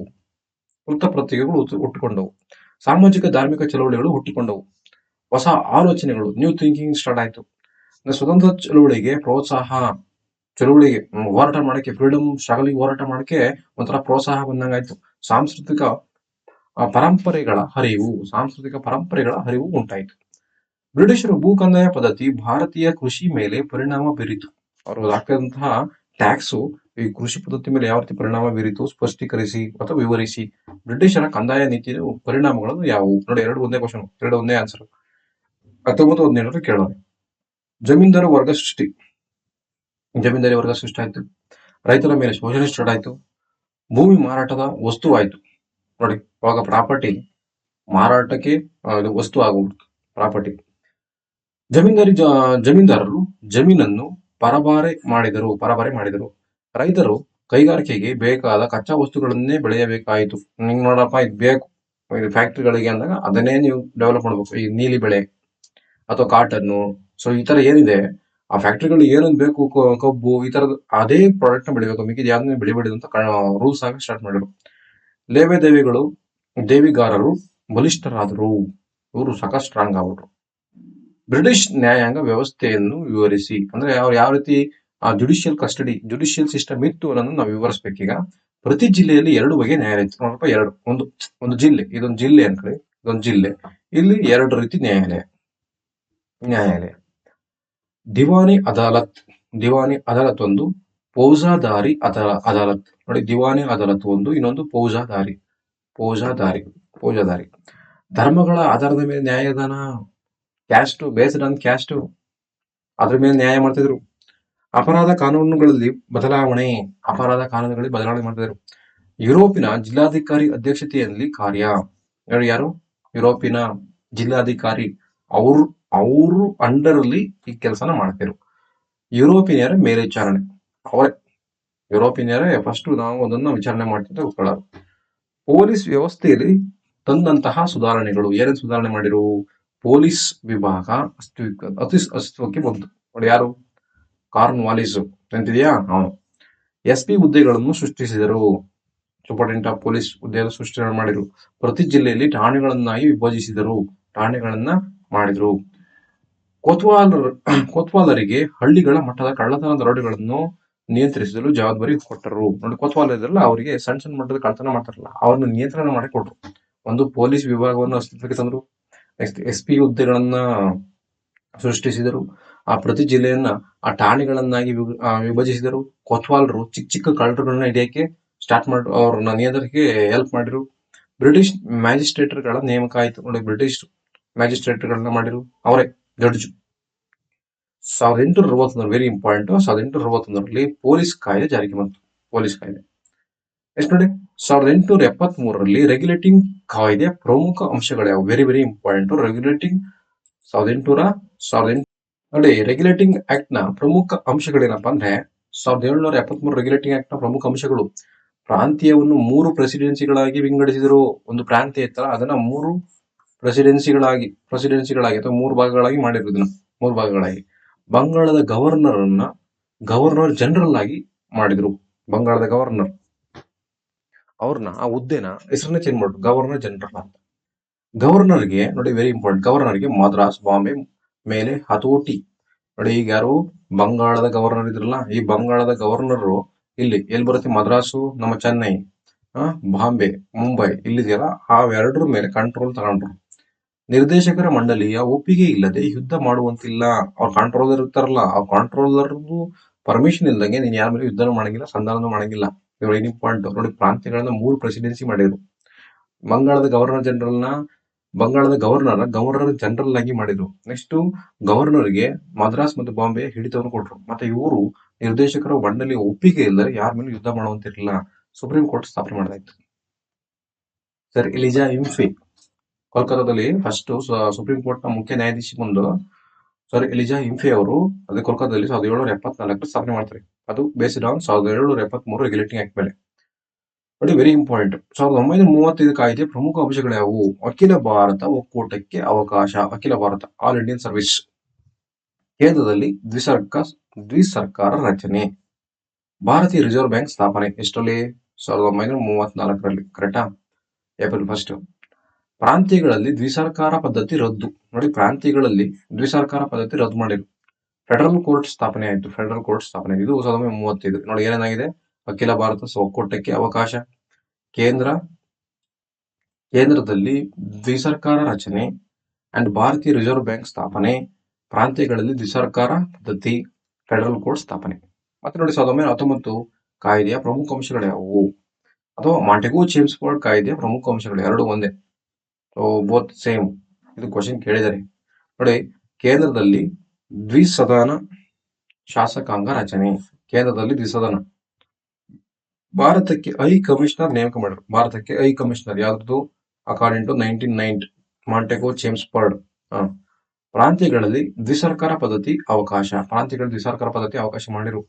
ಸಾಮಾಜಿಕ ಧಾರ್ಮಿಕ ಚಳವಳಿಗಳು ಹುಟ್ಟಿಕೊಂಡವು. ಹೊಸ ಆಲೋಚನೆಗಳು, ನ್ಯೂ ಥಿಂಕಿಂಗ್ ಸ್ಟಾರ್ಟ್ ಆಯ್ತು. ಸ್ವತಂತ್ರ ಚಳವಳಿಗೆ ಪ್ರೋತ್ಸಾಹ, ಹೋರಾಟ ಮಾಡಕ್ಕೆ, ಫ್ರೀಡಮ್ ಸ್ಟ್ರಗಲಿಗೆ ಹೋರಾಟ ಮಾಡಕ್ಕೆ ಒಂಥರ ಪ್ರೋತ್ಸಾಹ ಬಂದಂಗಾಯ್ತು. ಸಾಂಸ್ಕೃತಿಕ ಪರಂಪರೆಗಳ ಹರಿವು ಉಂಟಾಯಿತು. ಬ್ರಿಟಿಷರು ಭೂ ಕಂದಾಯ ಪದ್ಧತಿ ಭಾರತೀಯ ಕೃಷಿ ಮೇಲೆ ಪರಿಣಾಮ ಬೀರಿತು. ಅವರು ಹಾಕಿದಂತಹ ಟ್ಯಾಕ್ಸು ಈ ಕೃಷಿ ಪದ್ಧತಿ ಮೇಲೆ ಯಾವ ರೀತಿ ಪರಿಣಾಮ ಬೀರಿತು ಸ್ಪಷ್ಟೀಕರಿಸಿ ಅಥವಾ ವಿವರಿಸಿ. ಬ್ರಿಟಿಷರ ಕಂದಾಯ ನೀತಿಯ ಪರಿಣಾಮಗಳು ಯಾವುವು? ನೋಡಿ, 2 ಒಂದೇ ಕ್ವಶನ್, 2 ಒಂದೇ ಆನ್ಸರ್. 1917 ಕೇಳೋಣ. ಜಮೀನ್ದಾರಿ ವರ್ಗ ಸೃಷ್ಟಿ ಆಯ್ತು. ರೈತರ ಮೇಲೆ ಶೋಷಣೆ ಸ್ಟಾರ್ಟ್ ಆಯ್ತು. ಭೂಮಿ ಮಾರಾಟದ ವಸ್ತು ಆಯ್ತು. ನೋಡಿ, ಅವಾಗ ಪ್ರಾಪರ್ಟಿ ಮಾರಾಟಕ್ಕೆ ವಸ್ತು ಆಗೋಗ್ಬಿಡ್ತು ಪ್ರಾಪರ್ಟಿ. ಜಮೀನ್ದಾರರು ಜಮೀನನ್ನು ಪರಭಾರೆ ಮಾಡಿದರು. ರೈತರು ಕೈಗಾರಿಕೆಗೆ ಬೇಕಾದ ಕಚ್ಚಾ ವಸ್ತುಗಳನ್ನೇ ಬೆಳೆಯಬೇಕಾಯಿತು. ನಿಂಗೆ ನೋಡಪ್ಪ ಇದು ಬೇಕು ಇದು ಫ್ಯಾಕ್ಟ್ರಿಗಳಿಗೆ ಅಂದಾಗ ಅದನ್ನೇ ನೀವು ಡೆವಲಪ್ ಮಾಡ್ಬೇಕು. ಈ ನೀಲಿ ಬೆಳೆ ಅಥವಾ ಕಾಟನ್ನು, ಸೊ ಈ ತರ ಏನಿದೆ ಆ ಫ್ಯಾಕ್ಟ್ರಿಗಳಿಗೆ ಏನೇನು ಬೇಕು, ಕಬ್ಬು, ಈ ತರದ ಅದೇ ಪ್ರಾಡಕ್ಟ್ ನ ಬೆಳಿಬೇಕು, ಮಿಕ್ಕಿದ ಯಾವ್ದನ್ನ ಬೆಳಿಬೇಡಿ ಅಂತ ರೂಲ್ಸ್ ಆಗಿ ಸ್ಟಾರ್ಟ್ ಮಾಡಿದ್ರು. ದೇವಿಗಾರರು ಬಲಿಷ್ಠರಾದರು. ಇವರು ಸಾಕಷ್ಟು ಸ್ಟ್ರಾಂಗ್ ಆಗ್ಬಿಟ್ರು. ಬ್ರಿಟಿಷ್ ನ್ಯಾಯಾಂಗ ವ್ಯವಸ್ಥೆಯನ್ನು ವಿವರಿಸಿ. ಅಂದ್ರೆ ಅವ್ರು ಯಾವ ರೀತಿ ಜುಡಿಷಿಯಲ್ ಸಿಸ್ಟಮ್ ಇತ್ತು ಅನ್ನೋದನ್ನ ನಾವು ವಿವರಿಸ್ಬೇಕೀಗ. ಪ್ರತಿ ಜಿಲ್ಲೆಯಲ್ಲಿ 2 ಬಗೆಯ ನ್ಯಾಯಾಲಯ ಇತ್ತು. ನೋಡಪ್ಪ, 2. ಒಂದು ಜಿಲ್ಲೆ, ಇದೊಂದು ಜಿಲ್ಲೆ ಅನ್ಕೊಳ್ಳಿ, ಇದೊಂದು ಜಿಲ್ಲೆ. ಇಲ್ಲಿ 2 ರೀತಿ ನ್ಯಾಯಾಲಯ. ದಿವಾನಿ ಅದಾಲತ್ ಒಂದು, ಫೌಜದಾರಿ ಅದಾಲತ್. ನೋಡಿ, ದಿವಾನಿ ಅದಾಲತ್ ಒಂದು, ಇನ್ನೊಂದು ಫೌಜದಾರಿ. ಧರ್ಮಗಳ ಆಧಾರದ ಮೇಲೆ ನ್ಯಾಯದಾನ, ಕ್ಯಾಸ್ಟ್ ಬೇಸ್ಡ್ ಆನ್ ಕ್ಯಾಸ್ಟ್, ಅದ್ರ ಮೇಲೆ ನ್ಯಾಯ ಮಾಡ್ತಿದ್ರು. ಅಪರಾಧ ಕಾನೂನುಗಳಲ್ಲಿ ಬದಲಾವಣೆ ಮಾಡ್ತಿದ್ರು. ಯುರೋಪಿನ ಜಿಲ್ಲಾಧಿಕಾರಿ ಅಧ್ಯಕ್ಷತೆಯಲ್ಲಿ ಕಾರ್ಯ. ಯಾರು? ಯುರೋಪಿನ ಜಿಲ್ಲಾಧಿಕಾರಿ, ಅವರು ಅಂಡರ್ ಅಲ್ಲಿ ಈ ಕೆಲಸನ ಮಾಡ್ತಿದ್ರು. ಯುರೋಪಿಯರ ಮೇಲ್ವಿಚಾರಣೆ ಅವರೇ. ಯುರೋಪಿಯನ್ನರೇ ಫಸ್ಟ್ ನಾವು ಅದನ್ನ ವಿಚಾರಣೆ ಮಾಡ್ತಿದ್ದ ಗೊತ್ತಾಳೋದು. ಪೊಲೀಸ್ ವ್ಯವಸ್ಥೆಯಲ್ಲಿ ತಂದಂತಹ ಸುಧಾರಣೆಗಳು ಏನೇನು ಸುಧಾರಣೆ ಮಾಡಿರು? ಪೊಲೀಸ್ ವಿಭಾಗ ಅಸ್ತಿತ್ವಕ್ಕೆ ಬಂತು ನೋಡಿ. ಯಾರು? ಕಾರ್ನ್ ವಾಲಿಸ್ ನೆನಪಿದೆಯಾ? ಅವನು SP ಹುದ್ದೆಗಳನ್ನು ಸೃಷ್ಟಿಸಿದರು. ಸೂಪರಿಂಟೆಂಡೆಂಟ್ ಆಫ್ ಪೊಲೀಸ್ ಹುದ್ದೆಯನ್ನು ಸೃಷ್ಟಿ ಮಾಡಿದ್ರು. ಪ್ರತಿ ಜಿಲ್ಲೆಯಲ್ಲಿ ಠಾಣೆಗಳನ್ನಾಗಿ ವಿಭಜಿಸಿದರು. ಠಾಣೆಗಳನ್ನ ಮಾಡಿದ್ರು. ಕೊತ್ವಾಲರಿಗೆ ಹಳ್ಳಿಗಳ ಮಟ್ಟದ ಕಳ್ಳತನ ದರೋಡೆಗಳನ್ನು ನಿಯಂತ್ರಿಸಲು ಜವಾಬ್ದಾರಿ ಕೊಟ್ಟರು. ನೋಡಿ, ಕೊತ್ವಾಲ ಇದ್ರಲ್ಲ, ಅವರಿಗೆ ಸಣ್ಣ ಸಣ್ಣ ಮಟ್ಟದ ಕಳ್ಳತನ ಮಾಡ್ತಾರಲ್ಲ, ಅವ್ರನ್ನ ನಿಯಂತ್ರಣ ಮಾಡಿ ಕೊಟ್ರು. ಒಂದು ಪೊಲೀಸ್ ವಿಭಾಗವನ್ನು ಅಸ್ತಿತ್ವಕ್ಕೆ ತಂದ್ರು. Next SP ಹುದ್ದೆಗಳನ್ನ ಸೃಷ್ಟಿಸಿದರು. ಆ ಪ್ರತಿ ಜಿಲ್ಲೆಯನ್ನ ಆ ಠಾಣೆಗಳನ್ನಾಗಿ ವಿಭಜಿಸಿದರು. ಕೊತ್ವಾಲರು ಚಿಕ್ಕ ಚಿಕ್ಕ ಕಳ್ಳರುಗಳನ್ನ ಹಿಡಿಯಕ್ಕೆ ಸ್ಟಾರ್ಟ್ ಮಾಡಿ ಅವ್ರನ್ನ ನಿಯಂತ್ರಣಕ್ಕೆ ಹೆಲ್ಪ್ ಮಾಡಿರು. ಬ್ರಿಟಿಷ್ ಮ್ಯಾಜಿಸ್ಟ್ರೇಟ್ಗಳ ನೇಮಕ ಆಯ್ತು ನೋಡಿ. ಬ್ರಿಟಿಷ್ ಮ್ಯಾಜಿಸ್ಟ್ರೇಟ್ಗಳನ್ನ ಮಾಡಿರು, ಅವರೇ ಜಡ್ಜ್. 1861 very important. 1861ರಲ್ಲಿ ಪೊಲೀಸ್ ಕಾಯ್ದೆ ಜಾರಿಗೆ ಬಂತು. ಪೊಲೀಸ್ ಕಾಯ್ದೆ. ನೆಕ್ಸ್ಟ್ ನೋಡಿ, 1873ರಲ್ಲಿ ರೆಗ್ಯುಲೇಟಿಂಗ್ ಕಾಯ್ದೆ ಪ್ರಮುಖ ಅಂಶಗಳು ವೆರಿ ವೆರಿ ಇಂಪಾರ್ಟೆಂಟ್. ರೆಗ್ಯುಲೇಟಿಂಗ್ 1800 ನೋಡಿ, ರೆಗ್ಯುಲೇಟಿಂಗ್ ಆಕ್ಟ್ ನ ಪ್ರಮುಖ ಅಂಶಗಳೇನಪ್ಪಾ ಅಂದ್ರೆ 1773 ರೆಗ್ಯುಲೇಟಿಂಗ್ ಆಕ್ಟ್ ನ ಪ್ರಮುಖ ಅಂಶಗಳು ಪ್ರಾಂತೀಯವನ್ನು 3 ಪ್ರೆಸಿಡೆನ್ಸಿಗಳಾಗಿ ವಿಂಗಡಿಸಿದರು. ಒಂದು ಪ್ರಾಂತ್ಯ ಇತ್ತಲ್ಲ, ಅದನ್ನ 3 ಪ್ರೆಸಿಡೆನ್ಸಿಗಳಾಗಿ ಅಥವಾ 3 ಭಾಗಗಳಾಗಿ ಮಾಡಿದ್ರು. ಇದನ್ನ 3 ಭಾಗಗಳಾಗಿ. ಬಂಗಾಳದ ಗವರ್ನರ್ ಜನರಲ್ ಆಗಿ ಮಾಡಿದ್ರು. ಬಂಗಾಳದ ಗವರ್ನರ್ ಅವ್ರನ್ನ ಆ ಹುದ್ದೆನ ಹೆಸರನ್ನ ಚೇಂಜ್ ಮಾಡಿದ್ರು, ಗವರ್ನರ್ ಜನರಲ್ ಅಂತ. ಗವರ್ನರ್ಗೆ ನೋಡಿ, ವೆರಿ ಇಂಪಾರ್ಟೆಂಟ್, ಗವರ್ನರ್ಗೆ ಮದ್ರಾಸ್, ಬಾಂಬೆ ಮೇಲೆ ಹತೋಟಿ. ನೋಡಿ, ಈಗ ಯಾರು ಬಂಗಾಳದ ಗವರ್ನರ್ ಇದ್ರಲ್ಲ, ಈ ಬಂಗಾಳದ ಗವರ್ನರ್ ಎಲ್ಲಿ ಬರುತ್ತೆ? ಮದ್ರಾಸು, ನಮ್ಮ ಚೆನ್ನೈ, ಬಾಂಬೆ, ಮುಂಬೈ ಇಲ್ಲಿದೆಯಲ್ಲ, ಅವೆರಡರ ಮೇಲೆ ಕಂಟ್ರೋಲ್ ತಗೊಂಡ್ರು. ನಿರ್ದೇಶಕರ ಮಂಡಳಿಯ ಒಪ್ಪಿಗೆ ಇಲ್ಲದೆ ಯುದ್ಧ ಮಾಡುವಂತಿಲ್ಲ. ಅವ್ರ ಕಾಂಟ್ರೋಲರ್ ಇರ್ತಾರಲ್ಲ, ಆ ಕಾಂಟ್ರೋಲರ್ದು ಪರ್ಮಿಷನ್ ಇಲ್ದಂಗೆ ನೀನ್ ಯಾರ ಮೇಲೆ ಯುದ್ಧ ಮಾಡಂಗಿಲ್ಲ, ಸಂಧಾನ ಮಾಡಂಗಿಲ್ಲ. ಇವ್ರು ಪಾಯಿಂಟ್ ನೋಡಿ, ಪ್ರಾಂತ್ಯಗಳನ್ನ 3 ಪ್ರೆಸಿಡೆನ್ಸಿ ಮಾಡಿದ್ರು. ಬಂಗಾಳದ ಗವರ್ನರ್ ಜನರಲ್ ಆಗಿ ಮಾಡಿದ್ರು. ನೆಕ್ಸ್ಟ್ ಗವರ್ನರ್ಗೆ ಮದ್ರಾಸ್ ಮತ್ತು ಬಾಂಬೆ ಹಿಡಿತವನ್ನು ಕೊಟ್ರು. ಮತ್ತೆ ಇವರು ನಿರ್ದೇಶಕರ ಮಂಡಳಿಯ ಒಪ್ಪಿಗೆ ಇಲ್ಲದೆ ಯಾರ ಮೇಲೆ ಯುದ್ಧ ಮಾಡುವಂತಿರಲಿಲ್ಲ. ಸುಪ್ರೀಂ ಕೋರ್ಟ್ ಸ್ಥಾಪನೆ ಮಾಡಲಾಯಿತು. ಸರ್ ಎಲಿಜಾ ಇಂಫೆ ಕೋಲ್ಕತ್ತಾದಲ್ಲಿ ಫಸ್ಟ್ ಸುಪ್ರೀಂ ಕೋರ್ಟ್ ನ ಮುಖ್ಯ ನ್ಯಾಯಾಧೀಶಿ ಬಂದು ಸರ್ ಎಲಿಜಾ ಇಂಫೆ ಅವರು ಅದೇ ಕೋಲ್ಕತ್ತಾದಲ್ಲಿ 1774 ಸ್ಥಾಪನೆ ಮಾಡ್ತಾರೆ. ಅದು ಬೇಸ್ಡ್ ಆನ್ 1773 ರೆಗ್ಯುಲೇಟಿಂಗ್ ಆಕ್ಟ್ ಮೇಲೆ. ನೋಡಿ, ವೆರಿ ಇಂಪಾರ್ಟೆಂಟ್. 1935 ಕಾಯ್ದೆ ಪ್ರಮುಖ ಅಂಶಗಳು ಯಾವುವು? ಅಖಿಲ ಭಾರತ ಒಕ್ಕೂಟಕ್ಕೆ ಅವಕಾಶ. ಅಖಿಲ ಭಾರತ ಆಲ್ ಇಂಡಿಯನ್ ಸರ್ವಿಸ್. ಕೇಂದ್ರದಲ್ಲಿ ದ್ವಿಸರ್ಕಾರ ರಚನೆ. ಭಾರತೀಯ ರಿಸರ್ವ್ ಬ್ಯಾಂಕ್ ಸ್ಥಾಪನೆ ಎಷ್ಟರಲ್ಲಿ? 1934ರಲ್ಲಿ. ಕರೆಕ್ಟಾ? ಏಪ್ರಿಲ್ 1. ಪ್ರಾಂತ್ಯಗಳಲ್ಲಿ ದ್ವಿಸರ್ಕಾರ ಪದ್ಧತಿ ರದ್ದು. ನೋಡಿ, ಪ್ರಾಂತ್ಯಗಳಲ್ಲಿ ದ್ವಿಸರ್ಕಾರ ಪದ್ಧತಿ ರದ್ದು ಮಾಡಿದ್ರು. ಫೆಡರಲ್ ಕೋರ್ಟ್ ಸ್ಥಾಪನೆ ಆಯಿತು. ಫೆಡರಲ್ ಕೋರ್ಟ್ ಸ್ಥಾಪನೆ ಇದು 1935. ನೋಡಿ, ಏನೇನಾಗಿದೆ? ಅಖಿಲ ಭಾರತ ಒಕ್ಕೂಟಕ್ಕೆ ಅವಕಾಶ, ಕೇಂದ್ರದಲ್ಲಿ ದ್ವಿಸರ್ಕಾರ ರಚನೆ ಅಂಡ್ ಭಾರತೀಯ ರಿಸರ್ವ್ ಬ್ಯಾಂಕ್ ಸ್ಥಾಪನೆ, ಪ್ರಾಂತ್ಯಗಳಲ್ಲಿ ದ್ವಿಸರ್ಕಾರ ಪದ್ಧತಿ, ಫೆಡರಲ್ ಕೋರ್ಟ್ ಸ್ಥಾಪನೆ. ಮತ್ತೆ ನೋಡಿ, 1919 ಕಾಯ್ದೆಯ ಪ್ರಮುಖ ಅಂಶಗಳು ಯಾವುವು? ಅಥವಾ ಮಾಂಟೆಗೋ ಚೇಮ್ಸ್ಫೋರ್ಡ್ ಕಾಯ್ದೆಯ ಪ್ರಮುಖ ಅಂಶಗಳು ಎರಡು ಒಂದೇ, ಬೋತ್ ಸೇಮ್. ಇದು ಕ್ವಶನ್ ಕೇಳಿದರೆ ನೋಡಿ, ಕೇಂದ್ರದಲ್ಲಿ ದ್ವಿಸದನ ಶಾಸಕಾಂಗ ರಚನೆ. ಕೇಂದ್ರದಲ್ಲಿ ದ್ವಿಸದನ. ಭಾರತಕ್ಕೆ ಹೈ ಕಮಿಷನರ್ ನೇಮಕ ಮಾಡಿದ್ರು. ಭಾರತಕ್ಕೆ ಹೈ ಕಮಿಷನರ್ ಯಾವ್ದು? According to 1990 Montagu Chelmsford. ಪ್ರಾಂತ್ಯಗಳಲ್ಲಿ ದ್ವಿಸರ್ಕಾರ ಪದ್ಧತಿ ಅವಕಾಶ. ಪ್ರಾಂತ್ಯಗಳಲ್ಲಿ ದ್ವಿಸರ್ಕಾರ ಪದ್ಧತಿ ಅವಕಾಶ ಮಾಡಿರು.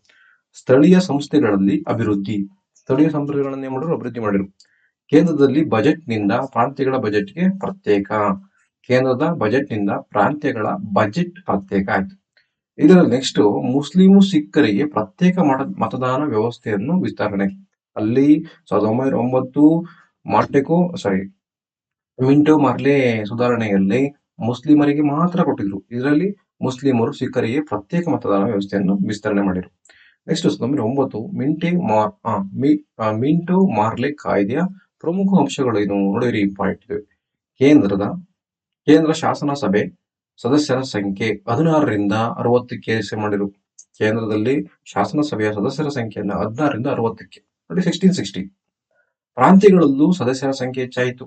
ಸ್ಥಳೀಯ ಸಂಸ್ಥೆಗಳಲ್ಲಿ ಅಭಿವೃದ್ಧಿ. ಸ್ಥಳೀಯ ಸಂಸ್ಥೆಗಳನ್ನು ಮಾಡಿದ್ರು, ಅಭಿವೃದ್ಧಿ ಮಾಡಿರು. ಕೇಂದ್ರದಲ್ಲಿ ಬಜೆಟ್ ನಿಂದ ಪ್ರಾಂತ್ಯಗಳ ಬಜೆಟ್ಗೆ ಪ್ರತ್ಯೇಕ. ಕೇಂದ್ರದ ಬಜೆಟ್ ನಿಂದ ಪ್ರಾಂತ್ಯಗಳ ಬಜೆಟ್ ಪ್ರತ್ಯೇಕ ಆಯ್ತು. ಇದರಲ್ಲಿ ನೆಕ್ಸ್ಟ್ ಮುಸ್ಲಿಮು ಸಿಖ್ಖರಿಗೆ ಪ್ರತ್ಯೇಕ ಮತದಾನ ವ್ಯವಸ್ಥೆಯನ್ನು ವಿಸ್ತರಣೆ. ಅಲ್ಲಿ 1909 ಮಿಂಟೋ ಮಾರ್ಲೆ ಸುಧಾರಣೆಯಲ್ಲಿ ಮುಸ್ಲಿಮರಿಗೆ ಮಾತ್ರ ಕೊಟ್ಟಿದ್ರು. ಇದರಲ್ಲಿ ಮುಸ್ಲಿಮರು ಸಿಖ್ಖರಿಗೆ ಪ್ರತ್ಯೇಕ ಮತದಾನ ವ್ಯವಸ್ಥೆಯನ್ನು ವಿಸ್ತರಣೆ ಮಾಡಿದ್ರು. ನೆಕ್ಸ್ಟ್ 1909 ಮಿಂಟೋ ಮಾರ್ಲೆ ಕಾಯ್ದೆಯ ಪ್ರಮುಖ ಅಂಶಗಳು ಏನು ನೋಡಿ, ಇಂಪಾರ್ಟೆಂಟ್. ಕೇಂದ್ರ ಶಾಸನ ಸಭೆ ಸದಸ್ಯರ ಸಂಖ್ಯೆ 16ರಿಂದ 60ಕ್ಕೆ ಮಾಡಿರು. ಕೇಂದ್ರದಲ್ಲಿ ಶಾಸನ ಸಭೆಯ ಸದಸ್ಯರ ಸಂಖ್ಯೆಯನ್ನು 16ರಿಂದ 60ಕ್ಕೆ ನೋಡಿ. 1660 ಪ್ರಾಂತ್ಯಗಳಲ್ಲೂ ಸದಸ್ಯರ ಸಂಖ್ಯೆ ಹೆಚ್ಚಾಯಿತು.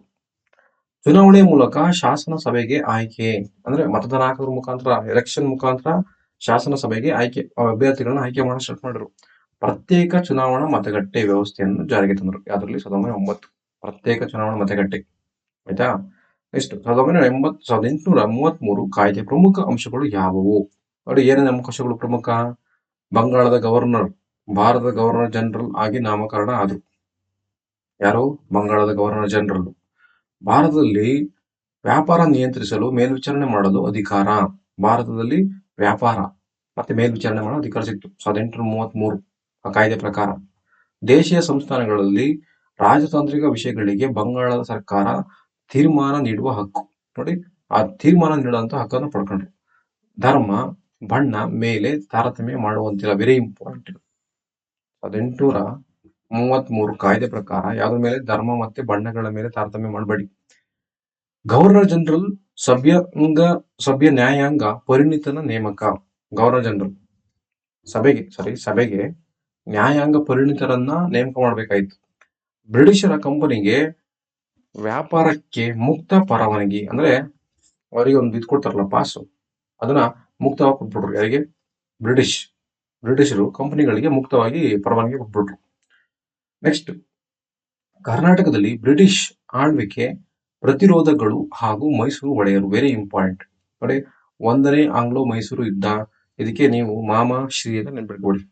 ಚುನಾವಣೆ ಮೂಲಕ ಶಾಸನ ಸಭೆಗೆ ಆಯ್ಕೆ ಅಂದ್ರೆ ಮತದಾನ ಹಾಕೋದ್ರ ಮುಖಾಂತರ, ಎಲೆಕ್ಷನ್ ಮುಖಾಂತರ ಶಾಸನ ಸಭೆಗೆ ಅಭ್ಯರ್ಥಿಗಳನ್ನ ಆಯ್ಕೆ ಮಾಡಲು ಸ್ಟಾರ್ಟ್ ಮಾಡಿದ್ರು. ಪ್ರತ್ಯೇಕ ಚುನಾವಣಾ ಮತಗಟ್ಟೆ ವ್ಯವಸ್ಥೆಯನ್ನು ಜಾರಿಗೆ ತಂದರು. ಯಾವ್ದ್ರಲ್ಲಿ? 1909 ಪ್ರತ್ಯೇಕ ಚುನಾವಣಾ ಮತಗಟ್ಟೆ. ಆಯ್ತಾ? ನೆಕ್ಸ್ಟ್ 1833 ಕಾಯ್ದೆ ಪ್ರಮುಖ ಅಂಶಗಳು ಯಾವುವು ನೋಡಿ? ಏನೇನು ಅಂಶಗಳು ಪ್ರಮುಖ? ಬಂಗಾಳದ ಗವರ್ನರ್ ಭಾರತದ ಗವರ್ನರ್ ಜನರಲ್ ಆಗಿ ನಾಮಕರಣ ಆದರು. ಯಾರು? ಬಂಗಾಳದ ಗವರ್ನರ್ ಜನರಲ್. ಭಾರತದಲ್ಲಿ ವ್ಯಾಪಾರ ನಿಯಂತ್ರಿಸಲು ಮೇಲ್ವಿಚಾರಣೆ ಮಾಡಲು ಅಧಿಕಾರ. ಭಾರತದಲ್ಲಿ ವ್ಯಾಪಾರ ಮತ್ತೆ ಮೇಲ್ವಿಚಾರಣೆ ಮಾಡೋ ಅಧಿಕಾರ ಸಿಕ್ತು 1833 ಆ ಕಾಯ್ದೆ ಪ್ರಕಾರ. ದೇಶೀಯ ಸಂಸ್ಥಾನಗಳಲ್ಲಿ ರಾಜತಾಂತ್ರಿಕ ವಿಷಯಗಳಿಗೆ ಬಂಗಾಳದ ಸರ್ಕಾರ ತೀರ್ಮಾನ ನೀಡುವ ಹಕ್ಕು. ನೋಡಿ, ಆ ತೀರ್ಮಾನ ನೀಡುವಂತ ಹಕ್ಕನ್ನು ಪಡ್ಕೊಂಡ್ರು. ಧರ್ಮ, ಬಣ್ಣ ಮೇಲೆ ತಾರತಮ್ಯ ಮಾಡುವಂತಿಲ್ಲ. Very important. 1833 ಕಾಯ್ದೆ ಪ್ರಕಾರ ಯಾವ್ದ್ರ ಮೇಲೆ? ಧರ್ಮ ಮತ್ತೆ ಬಣ್ಣಗಳ ಮೇಲೆ ತಾರತಮ್ಯ ಮಾಡಬೇಡಿ. ಗವರ್ನರ್ ಜನರಲ್ ಸಭ್ಯ ನ್ಯಾಯಾಂಗ ಪರಿಣಿತನ ನೇಮಕ. ಗವರ್ನರ್ ಜನರಲ್ ಸಭೆಗೆ ನ್ಯಾಯಾಂಗ ಪರಿಣಿತರನ್ನ ನೇಮಕ ಮಾಡಬೇಕಾಯ್ತು. ಬ್ರಿಟಿಷರ ಕಂಪನಿಗೆ ವ್ಯಾಪಾರಕ್ಕೆ ಮುಕ್ತ ಪರವಾನಗಿ, ಅಂದ್ರೆ ಅವರಿಗೆ ಒಂದು ಇದು ಕೊಡ್ತಾರಲ್ಲ ಪಾಸು, ಅದನ್ನ ಮುಕ್ತವಾಗಿ ಕೊಟ್ಬಿಟ್ರು. ಯಾರಿಗೆ? ಬ್ರಿಟಿಷರು ಕಂಪನಿಗಳಿಗೆ ಮುಕ್ತವಾಗಿ ಪರವಾನಗಿ ಕೊಟ್ಬಿಟ್ರು. ನೆಕ್ಸ್ಟ್, ಕರ್ನಾಟಕದಲ್ಲಿ ಬ್ರಿಟಿಷ್ ಆಳ್ವಿಕೆ ಪ್ರತಿರೋಧಗಳು ಹಾಗೂ ಮೈಸೂರು ಒಡೆಯರು. Very important. ನೋಡಿ, 1ನೇ ಆಂಗ್ಲೋ ಮೈಸೂರು ಯುದ್ಧ. ಇದಕ್ಕೆ ನೀವು ಮಾಮಾಶ್ರೀ ಅಂತ ನೆನ್ಪಿಟ್ಕೊಳ್ಳಿ.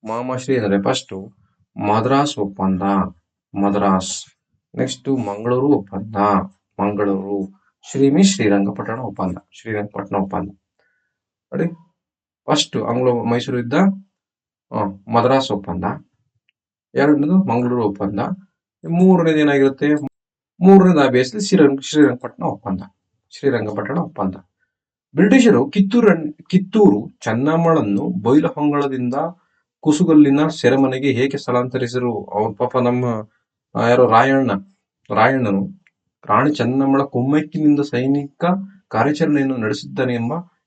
ಮಾಮಾಶ್ರೀ ಅಂದ್ರೆ ಫಸ್ಟ್ ಮದ್ರಾಸ್ ಒಪ್ಪಂದ, ಮದ್ರಾಸ್. ನೆಕ್ಸ್ಟ್ ಮಂಗಳೂರು ಒಪ್ಪಂದ, ಮಂಗಳೂರು. ಶ್ರೀರಂಗಪಟ್ಟಣ ಒಪ್ಪಂದ. ನೋಡಿ, ಫಸ್ಟ್ ಆಂಗ್ಲೋ ಮೈಸೂರು ಯುದ್ಧ, ಮದ್ರಾಸ್ ಒಪ್ಪಂದ. ಎರಡನೇದು ಮಂಗಳೂರು ಒಪ್ಪಂದ. ಮೂರನೇದು ಏನಾಗಿರುತ್ತೆ? ಮೂರನೇದು ಆಬ್ವಿಯಸ್ಲಿ ಶ್ರೀರಂಗಪಟ್ಟಣ ಒಪ್ಪಂದ. ಬ್ರಿಟಿಷರು ಕಿತ್ತೂರು ಚೆನ್ನಮ್ಮಳನ್ನು ಬೈಲಹೊಂಗಲದಿಂದ ಕುಸುಗಲ್ಲಿನ ಸೆರೆಮನೆಗೆ ಹೇಗೆ ಸ್ಥಳಾಂತರಿಸಿರು? ಅವ್ರ ಪಾಪ ನಮ್ಮ ಯಾರೋ ರಾಯಣ್ಣನು ರಾಣಿ ಚೆನ್ನಮ್ಮಳ ಕುಮ್ಮಕ್ಕಿನಿಂದ ಸೈನಿಕ ಕಾರ್ಯಾಚರಣೆಯನ್ನು ನಡೆಸಿದ್ದಾನೆ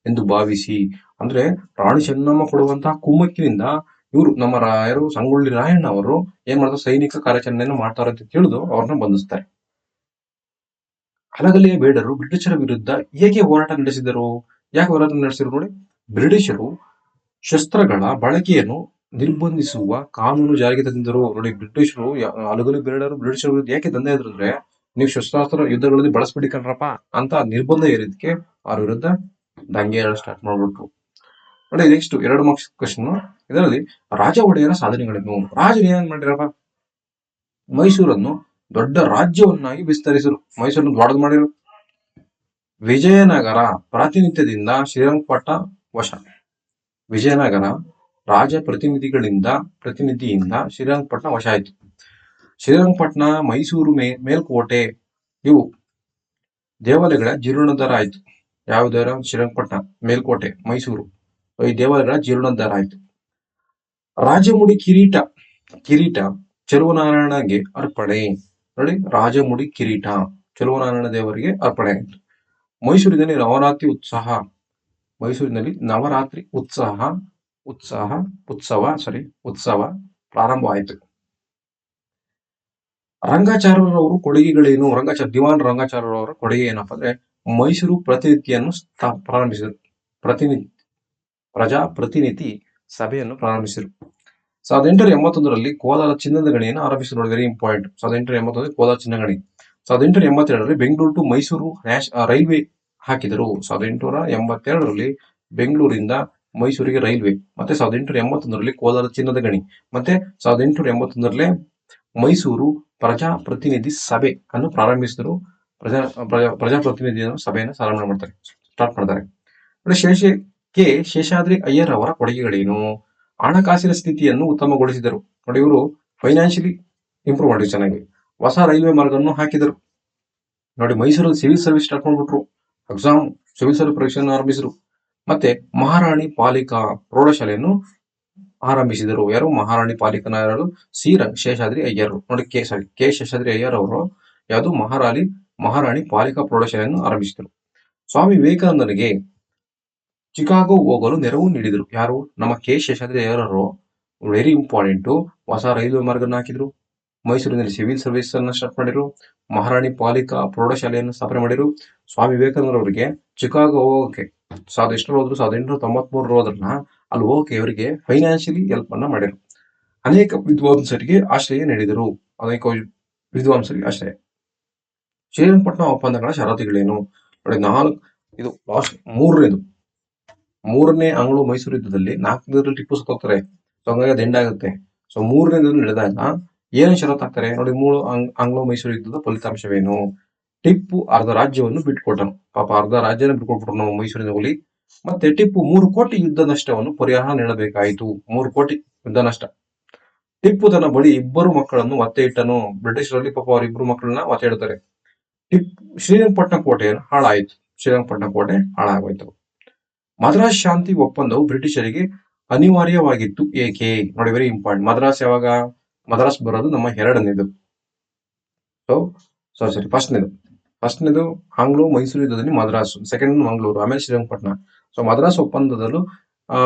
ಎಂದು ಭಾವಿಸಿ, ಅಂದ್ರೆ ರಾಣಿ ಚೆನ್ನಮ್ಮ ಕೊಡುವಂತಹ ಕುಮ್ಮಕ್ಕಿನಿಂದ ಇವರು ನಮ್ಮ ಯಾರು ಸಂಗೊಳ್ಳಿ ರಾಯಣ್ಣ ಅವರು ಏನ್ ಮಾಡ್ತಾರೆ? ಸೈನಿಕ ಕಾರ್ಯಾಚರಣೆಯನ್ನು ಮಾಡ್ತಾರೆ ಅಂತ ತಿಳಿದು ಅವ್ರನ್ನ ಬಂಧಿಸ್ತಾರೆ. ಹಲಗಲಿಯ ಬೇಡರು ಬ್ರಿಟಿಷರ ವಿರುದ್ಧ ಹೇಗೆ ಹೋರಾಟ ನಡೆಸಿದರು? ಯಾಕೆ ಹೋರಾಟ ನಡೆಸಿದ್ರು? ನೋಡಿ, ಬ್ರಿಟಿಷರು ಶಸ್ತ್ರಗಳ ಬಳಕೆಯನ್ನು ನಿರ್ಬಂಧಿಸುವ ಕಾನೂನು ಜಾರಿಗೆ ತಂದಿದ್ದರು. ನೋಡಿ, ಬ್ರಿಟಿಷರು ಹಲಗಲಿ ಬೇಡರು ಬ್ರಿಟಿಷರ ವಿರುದ್ಧ ಯಾಕೆ ತಂದೆ ಇದ್ರು ಅಂದ್ರೆ, ನೀವು ಶಸ್ತ್ರಾಸ್ತ್ರ ಯುದ್ಧಗಳಲ್ಲಿ ಬಳಸ್ಬಿಡಿ ಕಣ್ರಪ್ಪ ಅಂತ ನಿರ್ಬಂಧ ಏರಿದಕ್ಕೆ ಅವ್ರ ವಿರುದ್ಧ ದಂಗೆ ಸ್ಟಾರ್ಟ್ ಮಾಡ್ಬಿಟ್ರು. ನೋಡಿ, ನೆಕ್ಸ್ಟ್ 2 ಮಾರ್ಕ್ಸ್ ಕ್ವಶನ್. ಇದರಲ್ಲಿ ರಾಜ ಒಡೆಯರ ಸಾಧನೆಗಳೇನು? ರಾಜರು ಏನ್ ಮಾಡಿರಪ್ಪ? ಮೈಸೂರನ್ನು ದೊಡ್ಡ ರಾಜ್ಯವನ್ನಾಗಿ ವಿಸ್ತರಿಸರು. ಮೈಸೂರನ್ನು ದೊಡ್ಡದು ಮಾಡಿರು. ವಿಜಯನಗರ ಪ್ರಾತಿನಿಧ್ಯದಿಂದ ಶ್ರೀರಂಗಪಟ್ಟಣ ವಶ. ವಿಜಯನಗರ ರಾಜ ಪ್ರತಿನಿಧಿಯಿಂದ ಶ್ರೀರಂಗಪಟ್ಟಣ ವಶ ಆಯ್ತು. ಶ್ರೀರಂಗಪಟ್ಟಣ, ಮೈಸೂರು ಮೇಲ್ಕೋಟೆ ಇವು ದೇವಾಲಯಗಳ ಜೀರ್ಣೋದ್ಧಾರ ಆಯ್ತು. ಯಾವ ದೇವಾಲಯ? ಶ್ರೀರಂಗಪಟ್ಟಣ, ಮೇಲ್ಕೋಟೆ, ಮೈಸೂರು, ಈ ದೇವಾಲಯಗಳ ಜೀರ್ಣೋದ್ಧಾರ ಆಯ್ತು. ರಾಜಮುಡಿ ಕಿರೀಟ ಚೆಲುವನಾರಾಯಣಗೆ ಅರ್ಪಣೆ. ನೋಡಿ, ರಾಜಮುಡಿ ಕಿರೀಟ ಚೆಲುವನಾರಾಯಣ ದೇವರಿಗೆ ಅರ್ಪಣೆ ಆಯಿತು. ಮೈಸೂರಿನಲ್ಲಿ ನವರಾತ್ರಿ ಉತ್ಸವ ಪ್ರಾರಂಭವಾಯಿತು. ರಂಗಾಚಾರ್ಯರವರು ಕೊಡುಗೆಗಳೇನು? ದಿವಾನ್ ರಂಗಾಚಾರ್ಯರವರ ಕೊಡುಗೆ ಏನಪ್ಪಾ ಅಂದ್ರೆ ಮೈಸೂರು ಪ್ರತಿನಿಧಿಯನ್ನು ಪ್ರಾರಂಭಿಸಿದರು. ಪ್ರಜಾಪ್ರತಿನಿಧಿ ಸಭೆಯನ್ನು ಪ್ರಾರಂಭಿಸಿದರು. 1881ರಲ್ಲಿ ಕೋಲಾರ ಚಿನ್ನದ ಗಣಿಯನ್ನು ಆರಂಭಿಸಿದರು. Very important. 1881 ಕೋಲಾರ ಚಿನ್ನ ಗಣಿ. 1882ರಲ್ಲಿ ಬೆಂಗಳೂರು ಟು ಮೈಸೂರು ರೈಲ್ವೆ ಹಾಕಿದರು. 1882ರಲ್ಲಿ ಬೆಂಗಳೂರಿಂದ ಮೈಸೂರಿಗೆ ರೈಲ್ವೆ. ಮತ್ತೆ 1881ರಲ್ಲಿ ಕೋಲಾರ ಚಿನ್ನದ ಗಣಿ. ಮತ್ತೆ 1881ರಲ್ಲೇ ಮೈಸೂರು ಪ್ರಜಾಪ್ರತಿನಿಧಿ ಸಭೆ ಅನ್ನು ಪ್ರಾರಂಭಿಸಿದರು. ಪ್ರಜಾಪ್ರತಿನಿಧಿ ಸಭೆಯನ್ನು ಸ್ಟಾರ್ಟ್ ಮಾಡ್ತಾರೆ. ಶೇಷಾದ್ರಿ ಅಯ್ಯರ್ ಅವರ ಕೊಡುಗೆಗಳೇನು? ಹಣಕಾಸಿನ ಸ್ಥಿತಿಯನ್ನು ಉತ್ತಮಗೊಳಿಸಿದರು. ನೋಡಿ, ಇವರು ಫೈನಾನ್ಷಿಯಲಿ ಇಂಪ್ರೂವ್ ಮಾಡಿದ್ರು ಚೆನ್ನಾಗಿ. ಹೊಸ ರೈಲ್ವೆ ಮಾರ್ಗವನ್ನು ಹಾಕಿದರು. ನೋಡಿ, ಮೈಸೂರಲ್ಲಿ ಸಿವಿಲ್ ಸರ್ವಿಸ್ ಸ್ಟಾರ್ಟ್ ಮಾಡ್ಬಿಟ್ರು. ಸಿವಿಲ್ ಸರ್ವಿಸ್ ಪರೀಕ್ಷೆಯನ್ನು ಆರಂಭಿಸಿದರು. ಮತ್ತೆ ಮಹಾರಾಣಿ ಪಾಲಿಕಾ ಪ್ರೌಢಶಾಲೆಯನ್ನು ಆರಂಭಿಸಿದರು. ಯಾರು? ಮಹಾರಾಣಿ ಪಾಲಿಕನ ಯಾರು? ಶೇಷಾದ್ರಿ ಅಯ್ಯರ್. ನೋಡಿ, ಕೆ ಶೇಷಾದ್ರಿ ಅಯ್ಯರ್ ಅವರು ಯಾವುದು? ಮಹಾರಾಣಿ ಪಾಲಿಕಾ ಪ್ರೌಢಶಾಲೆಯನ್ನು ಆರಂಭಿಸಿದರು. ಸ್ವಾಮಿ ವಿವೇಕಾನಂದನಿಗೆ ಚಿಕಾಗೋ ಹೋಗಲು ನೆರವು ನೀಡಿದರು. ಯಾರು? ನಮ್ಮ ಕೆ ಶೇಷಾದ್ರಿ ಅಯ್ಯರ್ ಅವರು. Very important. ಹೊಸ ರೈಲ್ವೆ ಮಾರ್ಗವನ್ನು ಹಾಕಿದ್ರು. ಮೈಸೂರಿನಲ್ಲಿ ಸಿವಿಲ್ ಸರ್ವಿಸ್ ಅನ್ನು ಸ್ಟಾರ್ಟ್ ಮಾಡಿದ್ರು. ಮಹಾರಾಣಿ ಪಾಲಿಕಾ ಪ್ರೌಢಶಾಲೆಯನ್ನು ಸ್ಥಾಪನೆ ಮಾಡಿದ್ರು. ಸ್ವಾಮಿ ವಿವೇಕಾನಂದರವರಿಗೆ ಚಿಕಾಗೋ ಹೋಗೋಕೆ 1893 ಹೋದ್ರನ್ನ ಅಲ್ಲಿ ಹೋಗಕ್ಕೆ ಇವರಿಗೆ ಫೈನಾನ್ಷಿಯಲಿ ಹೆಲ್ಪ್ ಅನ್ನ ಮಾಡಿದ್ರು. ಅನೇಕ ವಿದ್ವಾಂಸರಿಗೆ ಆಶ್ರಯ ನೀಡಿದರು. ಶ್ರೀರಂಗಪಟ್ಟಣ ಒಪ್ಪಂದಗಳ ಷರತ್ತುಗಳೇನು? ನೋಡಿ, ಇದು ಲಾಸ್ಟ್ 3ನೇದು. ಮೂರನೇ ಆಂಗ್ಲೋ ಮೈಸೂರು ಯುದ್ಧದಲ್ಲಿ 4ನೇದ್ರಲ್ಲಿ ಟಿಪ್ಪು ಸತ್ತೋಗ್ತಾರೆ. ಸೊ ಹಂಗಾಗಿ ಅದು ಎಂಡ್ ಆಗುತ್ತೆ. ಸೊ ಮೂರನೇದು ನಡೆದಾಗ ಏನು ಷರತ್ತು ಹಾಕ್ತಾರೆ ನೋಡಿ, ಆಂಗ್ಲೋ ಮೈಸೂರು ಯುದ್ಧದ ಫಲಿತಾಂಶವೇನು? ಟಿಪ್ಪು ಅರ್ಧ ರಾಜ್ಯವನ್ನು ಬಿಟ್ಕೊಟ್ಟನು. ಪಾಪ ಅರ್ಧ ರಾಜ್ಯನ ಬಿಟ್ಕೊಟ್ಬಿಟ್ರು ನಮ್ಮ ಮೈಸೂರಿನ ಹುಲಿ. ಮತ್ತೆ ಟಿಪ್ಪು 3 ಕೋಟಿ ಯುದ್ಧ ನಷ್ಟವನ್ನು ಪರಿಹಾರ ನೀಡಬೇಕಾಯಿತು. 3 ಕೋಟಿ ಯುದ್ಧ ನಷ್ಟ. ಟಿಪ್ಪು ತನ್ನ ಬಳಿ 2 ಮಕ್ಕಳನ್ನು ಒತ್ತೆ ಇಟ್ಟನು. ಬ್ರಿಟಿಷರಲ್ಲಿ ಪಾಪ ಅವ್ರ 2 ಮಕ್ಕಳನ್ನ ಒತ್ತೆ ಇಡ್ತಾರೆ. ಶ್ರೀರಂಗಪಟ್ಟಣ ಕೋಟೆ ಹಾಳಾಯಿತು. ಶ್ರೀರಂಗಪಟ್ಟಣ ಕೋಟೆ ಹಾಳಾಗೋಯ್ತು. ಮದ್ರಾಸ್ ಶಾಂತಿ ಒಪ್ಪಂದವು ಬ್ರಿಟಿಷರಿಗೆ ಅನಿವಾರ್ಯವಾಗಿತ್ತು. ಏಕೆ ನೋಡಿ, ವೆರಿ ಇಂಪಾರ್ಟೆಂಟ್. ಮದ್ರಾಸ್ ಯಾವಾಗ? ಮದ್ರಾಸ್ ಬರೋದು ನಮ್ಮ 2ನೇದು. ಸಾರಿ ಫಸ್ಟ್ನೇದು ಆಂಗ್ಲೋ ಮೈಸೂರು ಯುದ್ಧದಲ್ಲಿ ಮದ್ರಾಸ್, ಸೆಕೆಂಡ್ ಮಂಗಳೂರು, ಆಮೇಲೆ ಶ್ರೀರಂಗಪಟ್ಟಣ. ಸೊ ಮದ್ರಾಸ್ ಒಪ್ಪಂದದಲ್ಲೂ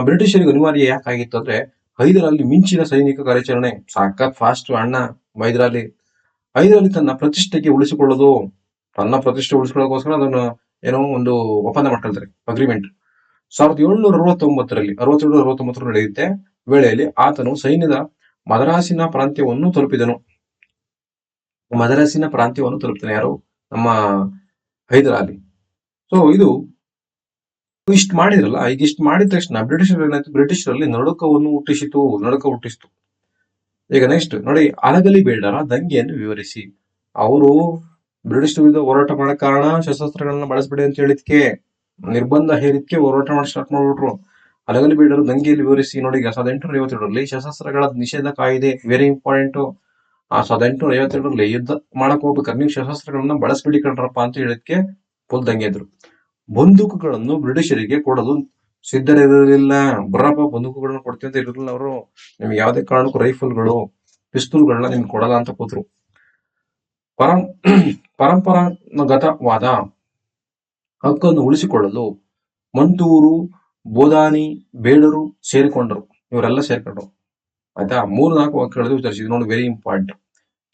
ಬ್ರಿಟಿಷರಿಗೆ ಅನಿವಾರ್ಯ ಯಾಕಾಗಿತ್ತು ಅಂದ್ರೆ, ಹೈದರಾಲಿ ಮಿಂಚಿನ ಸೈನಿಕ ಕಾರ್ಯಾಚರಣೆ. ಸಾಕತ್ ಫಾಸ್ಟ್ ಅಣ್ಣ ಹೈದರಾಲಿ ತನ್ನ ಪ್ರತಿಷ್ಠೆಗೆ ಉಳಿಸಿಕೊಳ್ಳೋದು, ತನ್ನ ಪ್ರತಿಷ್ಠೆ ಉಳಿಸಿಕೊಳ್ಳೋಕೋಸ್ಕರ ಅದನ್ನು ಏನೋ ಒಂದು ಒಪ್ಪಂದ ಮಾಡ್ಕೊಳ್ತಾರೆ, ಅಗ್ರಿಮೆಂಟ್. 1769 ನಡೆಯುತ್ತೆ ವೇಳೆಯಲ್ಲಿ ಆತನು ಸೈನ್ಯದ ಮದ್ರಾಸಿನ ಪ್ರಾಂತ್ಯವನ್ನು ತಲುಪಿದನು. ಯಾರು? ನಮ್ಮ ಹೈದರಾಲಿ. ಸೊ ಇದು ಇಷ್ಟು ಮಾಡಿದ್ರಲ್ಲ, ಈಗ ಇಷ್ಟು ಮಾಡಿದ ತಕ್ಷಣ ಬ್ರಿಟಿಷರಲ್ಲಿ ನಡುಕ ಹುಟ್ಟಿಸಿತು. ಈಗ ನೆಕ್ಸ್ಟ್ ನೋಡಿ, ಅಲಗಲಿ ಬೇಡರ ದಂಗೆಯನ್ನು ವಿವರಿಸಿ. ಅವರು ಬ್ರಿಟಿಷ್ ವಿರುದ್ಧ ಹೋರಾಟ ಮಾಡಕ್ ಕಾರಣ ಶಸ್ತ್ರಾಸ್ತ್ರಗಳನ್ನ ಬಳಸಬೇಡಿ ಅಂತ ಹೇಳಿದ್ಕೆ, ನಿರ್ಬಂಧ ಹೇರಿದ್ಕೆ ಹೋರಾಟ ಮಾಡಿ ಸ್ಟಾರ್ಟ್ ಮಾಡ್ಬಿಟ್ರು. ಅಲಗಲಿ ಬೇಡರ ದಂಗೆಯಲ್ಲಿ ವಿವರಿಸಿ. ನೋಡಿ, 1852ರಲ್ಲಿ ಸಶಸ್ತ್ರಗಳ ನಿಷೇಧ ಕಾಯ್ದೆ, ವೆರಿ ಇಂಪಾರ್ಟೆಂಟ್. ಆ 1852ರಲ್ಲಿ ಯುದ್ಧ ಮಾಡಕ್ ಹೋಗ್ಬೇಕಾದ್ರೆ ನೀವು ಶಸ್ತ್ರಾಸ್ತ್ರಗಳನ್ನ ಬಳಸಬೇಡಿ ಕಣ್ರಪ್ಪ ಅಂತ ಹೇಳಿದ್ಕೆ ಫುಲ್ ದಂಗೆ ಇದ್ರು. ಬಂದೂಕುಗಳನ್ನು ಬ್ರಿಟಿಷರಿಗೆ ಕೊಡಲು ಸಿದ್ಧರಿರಲಿಲ್ಲ. ಬರಪ್ಪ ಬಂದೂಕುಗಳನ್ನ ಕೊಡ್ತೀವಿ ಅಂತ ಇರಲಿಲ್ಲ ಅವರು. ನಿಮ್ಗೆ ಯಾವುದೇ ಕಾರಣಕ್ಕೂ ರೈಫಲ್ಗಳು, ಪಿಸ್ತೂಲ್ಗಳನ್ನ ನಿಮ್ಗೆ ಕೊಡಲ್ಲ ಅಂತ ಕೂತ್ರು. ಪರಂಪರಾಗತವಾದ ಹಕ್ಕನ್ನು ಉಳಿಸಿಕೊಳ್ಳಲು ಮಂಟೂರು, ಬೋದಾನಿ, ಬೇಡರು ಸೇರಿಕೊಂಡರು. ಇವರೆಲ್ಲ ಸೇರ್ಕೊಂಡ್ರು. ಆಯ್ತಾ? 3-4 ವಾಕ್ಯಗಳಲ್ಲಿ ವಿಚಾರಿಸಿದ್ರು ನೋಡಿ, ವೆರಿ ಇಂಪಾರ್ಟೆಂಟ್.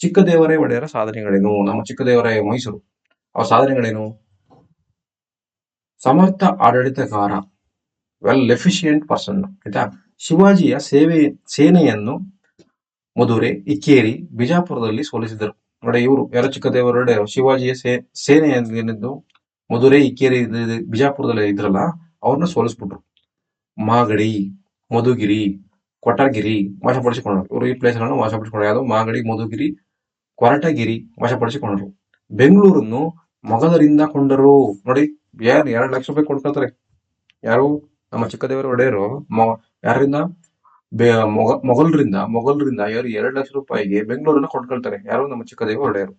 ಚಿಕ್ಕದೇವರೇ ಒಡೆಯರ ಸಾಧನೆಗಳೇನು? ನಮ್ಮ ಚಿಕ್ಕದೇವರೇ ಮೈಸೂರು, ಅವ್ರ ಸಾಧನೆಗಳೇನು? ಸಮರ್ಥ ಆಡಳಿತಗಾರ, ವೆಲ್ ಎಫಿಷಿಯಂಟ್ ಪರ್ಸನ್. ಆಯ್ತಾ? ಶಿವಾಜಿಯ ಸೇನೆಯನ್ನು ಮಧುರೆ, ಇಕ್ಕೇರಿ, ಬಿಜಾಪುರದಲ್ಲಿ ಸೋಲಿಸಿದರು. ನೋಡಿ, ಇವರು ಯಾರು? ಚಿಕ್ಕದೇವರೊಡೆ ಶಿವಾಜಿಯ ಸೇನೆಯೇನಿದ್ದು ಮಧುರೆ, ಇಕ್ಕೇರಿ, ಬಿಜಾಪುರದಲ್ಲಿ ಇದ್ರಲ್ಲ, ಅವ್ರನ್ನ ಸೋಲಿಸ್ಬಿಟ್ರು. ಮಾಗಡಿ, ಮಧುಗಿರಿ, ಕೊಟಗಿರಿ ವಶಪಡಿಸಿಕೊಂಡರು. ಇವರು ಈ ಪ್ಲೇಸ್ಗಳನ್ನು ವಶಪಡಿಸಿಕೊಂಡರು. ಯಾವುದು? ಮಾಗಡಿ, ಮಧುಗಿರಿ, ಕೊರಟಗಿರಿ ವಶಪಡಿಸಿಕೊಂಡರು. ಬೆಂಗಳೂರನ್ನು ಮೊಘಲರಿಂದ ಕೊಂಡರು. ನೋಡಿ, 2 ಲಕ್ಷ ರೂಪಾಯಿ ಕೊಂಡ್ಕೊಳ್ತಾರೆ. ಯಾರು? ನಮ್ಮ ಚಿಕ್ಕದೇವರ ಒಡೆಯರು ಯಾರಿಂದ? ಮೊಘಲರಿಂದ 2 ಲಕ್ಷ ರೂಪಾಯಿಗೆ ಬೆಂಗಳೂರನ್ನ ಕೊಂಡ್ಕೊಳ್ತಾರೆ. ಯಾರು? ನಮ್ಮ ಚಿಕ್ಕದೇವರ ಒಡೆಯರು.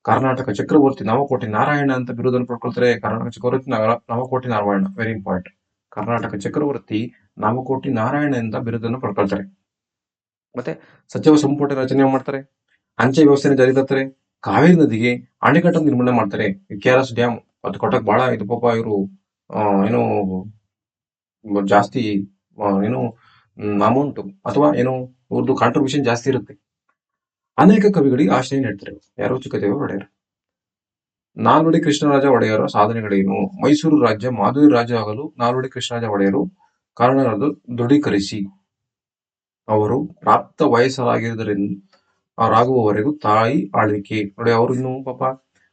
ಕರ್ನಾಟಕ ಚಕ್ರವರ್ತಿ ನವಕೋಟಿ ನಾರಾಯಣ ಅಂತ ಬಿರುದನ್ನು ಪಡ್ಕೊಳ್ತಾರೆ. ಕರ್ನಾಟಕ ಚಕ್ರವರ್ತಿ ನವಕೋಟಿ ನಾರಾಯಣ, ವೆರಿ ಇಂಪಾರ್ಟೆಂಟ್. ಕರ್ನಾಟಕ ಚಕ್ರವರ್ತಿ ನವಕೋಟಿ ನಾರಾಯಣ ಅಂತ ಬಿರುದನ್ನು ಪಡ್ಕೊಳ್ತಾರೆ. ಮತ್ತೆ ಸಚಿವ ಸಂಪುಟ ರಚನೆ ಮಾಡ್ತಾರೆ. ಅಂಚೆ ವ್ಯವಸ್ಥೆ ಜಾರಿ ತರ್ತಾರೆ. ಕಾವೇರಿ ನದಿಗೆ ಅಣೆಕಟ್ಟನ್ನು ನಿರ್ಮಾಣ ಮಾಡ್ತಾರೆ. KRS ಡ್ಯಾಮ್ ಅದು ಕಟ್ಟಕ್ ಬಹಳ ಇದು ಪಾಪ ಇವರು ಏನು ಜಾಸ್ತಿ ಏನು ಅಮೌಂಟ್ ಅಥವಾ ಏನು ಇವ್ರದ್ದು ಕಾಂಟ್ರಿಬ್ಯೂಷನ್ ಜಾಸ್ತಿ ಇರುತ್ತೆ. ಅನೇಕ ಕವಿಗಳಿಗೆ ಆಶ್ರಯ ನೀಡ್ತಾರೆ. ಯಾರು? ಚಿಕ್ಕದೇವರ ಒಡೆಯರು. ನಾಲ್ವಡಿ ಕೃಷ್ಣರಾಜ ಒಡೆಯರ ಸಾಧನೆಗಳೇನು? ಮೈಸೂರು ರಾಜ್ಯ ಮಾಧುರಿ ರಾಜ್ಯ ಆಗಲು ನಾಲ್ವಡಿ ಕೃಷ್ಣರಾಜ ಒಡೆಯರು ಕಾರಣಗಳನ್ನು ದೃಢೀಕರಿಸಿ, ಅವರು ಪ್ರಾಪ್ತ ವಯಸ್ಸರಾಗಿರುವುದರಿಂದ ಅವರಾಗುವವರೆಗೂ ತಾಯಿ ಆಳ್ವಿಕೆ. ನೋಡಿ, ಅವರು ಇನ್ನು ಪಾಪ